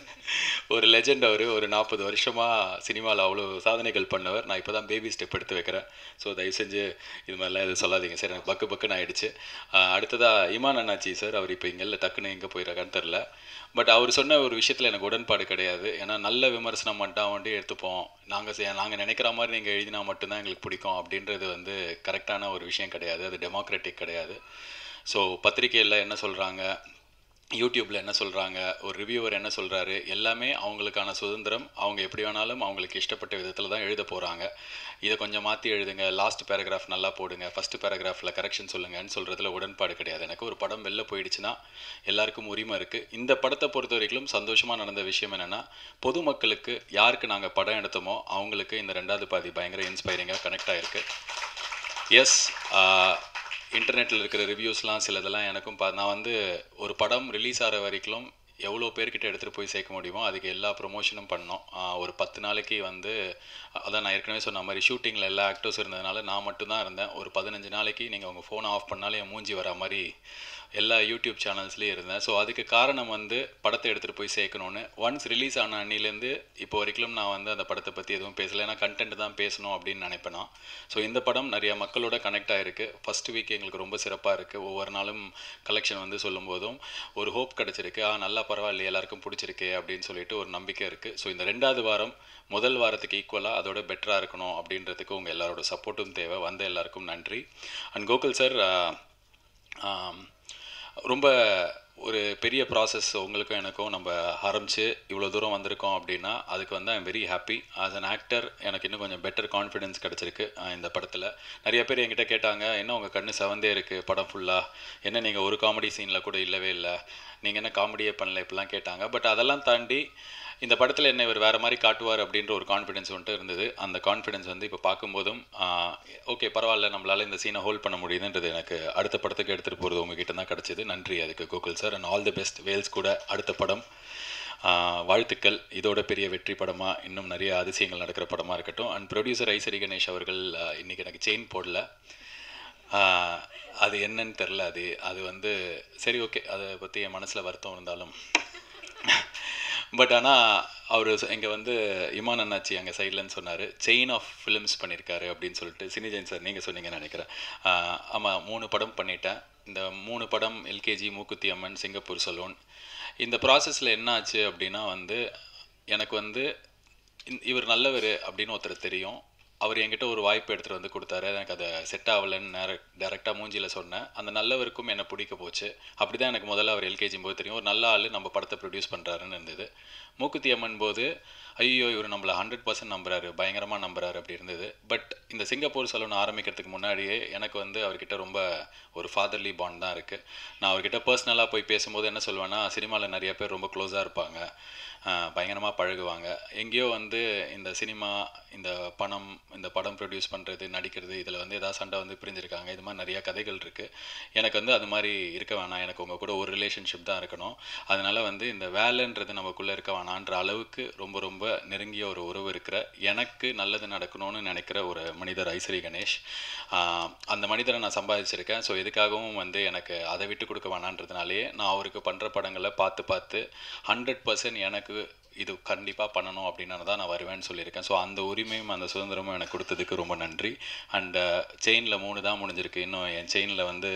ஒரு லெஜெண்ட் அவர். ஒரு 40 வருஷமாக சினிமாவில் அவ்வளோ சாதனைகள் பண்ணவர். நான் இப்போ தான் பேபி ஸ்டெப் எடுத்து வைக்கிறேன். ஸோ தயவு செஞ்சு இது மாதிரிலாம் எதுவும் சொல்லாதீங்க சார், எனக்கு பக்குன்னு ஆகிடுச்சு. அடுத்ததாக இமான் அண்ணாச்சி சார், அவர் இப்போ இங்கே இல்லை, டக்குன்னு எங்கே போயிடறான்னு தெரில. பட் அவர் சொன்ன ஒரு விஷயத்தில் எனக்கு உடன்பாடு கிடையாது. ஏன்னா நல்ல விமர்சனம் மட்டும் வந்துட்டு எடுத்துப்போம், நாங்கள் நினைக்கிற மாதிரி நீங்கள் எழுதினா மட்டும்தான் எங்களுக்கு பிடிக்கும் அப்படின்றது வந்து கரெக்டான ஒரு விஷயம் கிடையாது. அது டெமோக்ராட்டிக் கிடையாது. ஸோ பத்திரிகையில் என்ன சொல்கிறாங்க, யூடியூப்பில் என்ன சொல்கிறாங்க, ஒரு ரிவ்யூவர் என்ன சொல்கிறாரு, எல்லாமே அவங்களுக்கான சுதந்திரம். அவங்க எப்படி வேணாலும் அவங்களுக்கு இஷ்டப்பட்ட விதத்தில் தான் எழுத போகிறாங்க. இதை கொஞ்சம் மாற்றி எழுதுங்க, லாஸ்ட் பேராகிராஃப் நல்லா போடுங்க, ஃபஸ்ட்டு பேராகிராஃபில் கரெக்ஷன் சொல்லுங்கன்னு சொல்கிறதுல உடன்பாடு கிடையாது. எனக்கு ஒரு படம் வெளில போயிடுச்சுன்னா எல்லாருக்கும் உரிமை இருக்குது. இந்த படத்தை பொறுத்த வரைக்கும் சந்தோஷமாக நடந்த விஷயம் என்னென்னா, பொதுமக்களுக்கு யாருக்கு நாங்கள் படம் எடுத்தோமோ அவங்களுக்கு இந்த 2வது பாதி பயங்கர இன்ஸ்பைரிங்காக கனெக்ட் ஆகிருக்கு. எஸ், இன்டர்நெட்டில் இருக்கிற ரிவ்யூஸ்லாம் சிலதெல்லாம் எனக்கும் நான் வந்து ஒரு படம் ரிலீஸ் ஆகிற வரைக்கும் எவ்வளோ பேர்கிட்ட எடுத்துகிட்டு போய் சேர்க்க முடியுமோ அதுக்கு எல்லா ப்ரொமோஷனும் பண்ணோம். ஒரு 10 நாளைக்கு வந்து அதான் நான் ஏற்கனவே சொன்ன மாதிரி ஷூட்டிங்கில் எல்லா ஆக்டர்ஸும் இருந்ததுனால நான் மட்டும்தான் இருந்தேன். ஒரு 15 நாளைக்கு நீங்கள் உங்கள் ஃபோனை ஆஃப் பண்ணாலே என் மூஞ்சி வர மாதிரி எல்லா யூடியூப் சேனல்ஸ்லேயும் இருந்தேன். ஸோ அதுக்கு காரணம் வந்து படத்தை எடுத்துகிட்டு போய் சேர்க்கணுன்னு. ஒன்ஸ் ரிலீஸ் ஆன அன்னிலேருந்து இப்போ வரைக்கும் நான் வந்து அந்த படத்தை பற்றி எதுவும் பேசலை. ஏன்னா கண்டென்ட் தான் பேசணும் அப்படின்னு நினைப்பேன் நான். ஸோ இந்த படம் நிறையா மக்களோட கனெக்ட் ஆகிருக்கு. ஃபஸ்ட் வீக் எங்களுக்கு ரொம்ப சிறப்பாக இருக்குது. ஒவ்வொரு நாளும் கலெக்ஷன் வந்து சொல்லும்போதும் ஒரு ஹோப் கிடச்சிருக்கு. நல்லா பரவாயில்லையே, எல்லாருக்கும் பிடிச்சிருக்கு அப்படின்னு சொல்லிட்டு ஒரு நம்பிக்கை இருக்குது. ஸோ இந்த 2வது வாரம் முதல் வாரத்துக்கு ஈக்குவலாக அதோட பெட்டராக இருக்கணும் அப்படின்றதுக்கு உங்கள் எல்லாரோட சப்போர்ட்டும் தேவை. வந்த எல்லாருக்கும் நன்றி. அண்ட் கோகுல் சார், ரொம்ப ஒரு பெரிய ப்ராசஸ் உங்களுக்கும் எனக்கும் நம்ம ஆரம்பித்து இவ்வளோ தூரம் வந்திருக்கோம் அப்படின்னா அதுக்கு வந்து I'm very happy. As an actor எனக்கு இன்னும் கொஞ்சம் பெட்டர் கான்ஃபிடென்ஸ் கிடச்சிருக்கு இந்த படத்தில். நிறைய பேர் என்கிட்ட கேட்டாங்க, என்ன உங்கள் கண்ணு செவந்தே இருக்குது படம் ஃபுல்லாக, என்ன நீங்கள் ஒரு காமெடி சீனில் கூட இல்லவே இல்லை, நீங்கள் என்ன காமெடியே பண்ணல, இப்படிலாம் கேட்டாங்க. பட் அதெல்லாம் தாண்டி இந்த படத்தில் என்ன இவர் வேறு மாதிரி காட்டுவார் அப்படின்ற ஒரு கான்ஃபிடென்ஸ் வந்துட்டு இருந்தது. அந்த கான்ஃபிடென்ஸ் வந்து இப்போ பார்க்கும்போதும் ஓகே பரவாயில்ல, நம்மளால் இந்த சீனை ஹோல்ட் பண்ண முடியுதுன்றது எனக்கு அடுத்த படத்துக்கு எடுத்துகிட்டு போகிறது உங்ககிட்ட தான் கிடச்சிது. நன்றி அதுக்கு Gokul sir. And all the best. Vels கூட அடுத்த படம் வாழ்த்துக்கள். இதோட பெரிய வெற்றி படமாக இன்னும் நிறைய அதிசயங்கள் நடக்கிற படமாக இருக்கட்டும். அண்ட் ப்ரொடியூசர் ஐசரி கணேஷ் அவர்கள் இன்றைக்கி எனக்கு செயின் போடல, அது என்னன்னு தெரில. அது வந்து சரி ஓகே, அதை பற்றி என் மனசில் வருத்தம் இருந்தாலும் பட் ஆனால் அவர் இங்கே வந்து இமான் அண்ணாச்சி அங்கே சைட்லன்னு சொன்னார், செயின் ஆஃப் ஃபிலிம்ஸ் பண்ணியிருக்காரு அப்படின்னு சொல்லிட்டு. சினிஜெயின் சார் நீங்கள் சொன்னீங்கன்னு நினைக்கிறேன். ஆமாம், 3 படம் பண்ணிட்டேன். இந்த 3 படம் LKG, Mookuthi Amman, Singapore salon. இந்த ப்ராசஸில் என்ன ஆச்சு அப்படின்னா வந்து எனக்கு வந்து இவர் நல்லவர் அப்படின்னு ஒருத்தர் தெரியும். அவர் என்கிட்ட ஒரு வாய்ப்பு எடுத்துகிட்டு வந்து கொடுத்தாரு. எனக்கு அதை செட் ஆகலைன்னு டேரெக்டாக மூஞ்சியில் சொன்னேன். அந்த நல்லவருக்கும் என்னை பிடிக்க போச்சு. அப்படி தான் எனக்கு முதல்ல அவர் எல்கேஜி போது தெரியும், ஒரு நல்ல ஆள் நம்ம படத்தை ப்ரொடியூஸ் பண்ணுறாருன்னு இருந்தது. மூக்குத்தி அம்மன் போது ஐயோ இவர் நம்மளை 100% நம்புறாரு, பயங்கரமாக நம்புறாரு அப்படி இருந்தது. பட் இந்த சிங்கப்பூர் சலூன் ஆரம்பிக்கிறதுக்கு முன்னாடியே எனக்கு வந்து அவர்கிட்ட ரொம்ப ஒரு ஃபாதர்லி பாண்ட் தான் இருக்குது. நான் அவர்கிட்ட பர்சனலாக போய் பேசும்போது என்ன சொல்வேன்னா, சினிமாவில் நிறைய பேர் ரொம்ப க்ளோஸாக இருப்பாங்க, பயங்கரமாக பழகுவாங்க. எங்கேயோ வந்து இந்த சினிமா, இந்த பணம், இந்த படம் ப்ரொடியூஸ் பண்ணுறது, நடிக்கிறது, இதில் வந்து ஏதாவது சண்டை வந்து பிரிஞ்சிருக்காங்க. இது மாதிரி நிறையா கதைகள் இருக்குது. எனக்கு வந்து அது மாதிரி இருக்க வேணாம், எனக்கு உங்கள் கூட ஒரு ரிலேஷன்ஷிப் தான் இருக்கணும். அதனால் வந்து இந்த வேலைன்றது நமக்குள்ளே இருக்க வேணான்ற அளவுக்கு ரொம்ப ரொம்ப நெருங்கிய ஒரு உறவு இருக்கிற, எனக்கு நல்லது நடக்கணும்னு நினைக்கிற ஒரு மனிதர் ஐசரி கணேஷ். அந்த மனிதரை நான் சம்பாதிச்சிருக்கேன். ஸோ எதுக்காகவும் வந்து எனக்கு அதை விட்டு கொடுக்க வேணான்றதுனாலேயே நான் அவருக்கு பண்ணுற படங்களை பார்த்து 100% எனக்கு இது கண்டிப்பாக பண்ணணும் அப்படின்னு தான் நான் வருவேன்னு சொல்லியிருக்கேன். ஸோ அந்த உரிமையும் அந்த சுதந்திரமும் எனக்கு கொடுத்ததுக்கு ரொம்ப நன்றி. அண்ட் செயினில் 3 தான் முடிஞ்சிருக்கு. இன்னும் என் செயினில் வந்து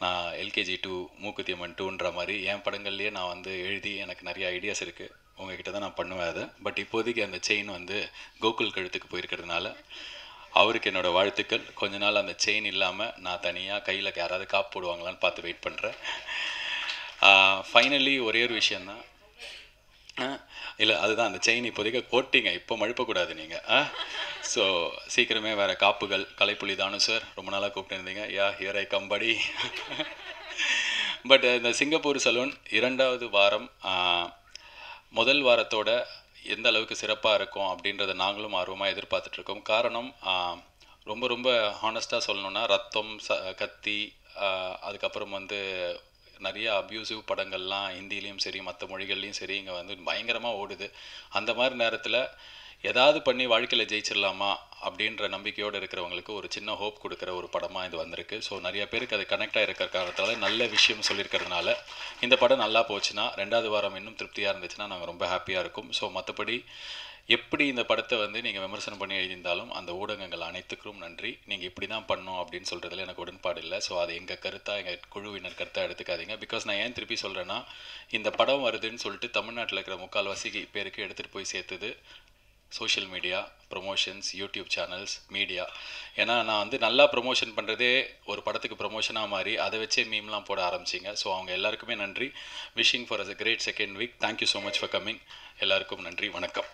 நான் எல்கேஜி 2, மூக்குத்தி அம்மன் 2ன்ற மாதிரி என் படங்கள்லேயே நான் வந்து எழுதி எனக்கு நிறைய ஐடியாஸ் இருக்குது. உங்ககிட்ட தான் நான் பண்ணுவேன் அதை. பட் இப்போதைக்கு அந்த செயின் வந்து கோகுல் கழுத்துக்கு போயிருக்கிறதுனால அவருக்கு என்னோடய வாழ்த்துக்கள். கொஞ்ச நாள் அந்த செயின் இல்லாமல் நான் தனியாக கையில் யாராவது காப்பு போடுவாங்களான்னு பார்த்து வெயிட் பண்ணுறேன். ஃபைனலி ஒரே ஒரு விஷயந்தான், இல்லை அதுதான் அந்த செயின் இப்போதைக்கு போட்டிங்க, இப்போ மழுப்பக்கூடாது நீங்கள். ஸோ சீக்கிரமே வேறு காப்புகள். கலைப்புலி தானு சார் ரொம்ப நாளாக கூப்பிட்டுருந்தீங்க, யா ஹியர் ஐ கம் படி. பட் இந்த சிங்கப்பூர் சலூன் 2வது வாரம் முதல் வாரத்தோட எந்த அளவுக்கு சிறப்பாக இருக்கும் அப்படின்றத நாங்களும் ஆர்வமாக எதிர்பார்த்துட்ருக்கோம். காரணம் ரொம்ப ரொம்ப ஹானஸ்ட்டாக சொல்லணுன்னா, ரத்தம், கத்தி, அதுக்கப்புறம் வந்து நிறைய அப்யூசிவ் படங்கள்லாம் ஹிந்திலையும் சரி மற்ற மொழிகள்லையும் சரி இங்கே வந்து பயங்கரமாக ஓடுது. அந்த மாதிரி நேரத்தில் ஏதாவது பண்ணி வாழ்க்கையில் ஜெயிச்சிடலாமா அப்படின்ற நம்பிக்கையோடு இருக்கிறவங்களுக்கு ஒரு சின்ன ஹோப் கொடுக்குற ஒரு படமாக இது வந்திருக்கு. ஸோ நிறைய பேருக்கு அது கனெக்ட் ஆகிருக்கிற காரணத்தால் நல்ல விஷயம் சொல்லியிருக்கிறதுனால இந்த படம் நல்லா போச்சுன்னா 2வது வாரம் இன்னும் திருப்தியாக இருந்துச்சுன்னா நாங்கள் ரொம்ப ஹாப்பியாக இருக்கும். ஸோ மற்றபடி எப்படி இந்த படத்தை வந்து நீங்கள் விமர்சனம் பண்ணி எழுதியிருந்தாலும் அந்த ஊடகங்கள் அனைத்துக்கும் நன்றி. நீங்கள் இப்படி தான் பண்ணணும் அப்படின்னு சொல்கிறதுல எனக்கு உடன்பாடு இல்லை. ஸோ அது எங்கள் கருத்தாக, எங்கள் குழுவினர் கருத்தாக எடுத்துக்காதீங்க. பிகாஸ் நான் ஏன் திருப்பி சொல்கிறேன்னா, இந்த படம் வருதுன்னு சொல்லிட்டு தமிழ்நாட்டில் இருக்கிற 3/4 பேருக்கு எடுத்துகிட்டு போய் சேர்த்துது social media, promotions, YouTube channels, media. ஏன்னா நான் வந்து நல்லா ப்ரொமோஷன் பண்ணுறதே ஒரு படத்துக்கு ப்ரொமோஷனாக மாறி அதை வச்சே மீம்லாம் போட ஆரம்பிச்சிங்க. ஸோ அவங்க எல்லாருக்குமே நன்றி. Wishing for us a great second week. Thank you so much for coming. எல்லாருக்கும் நன்றி, வணக்கம்.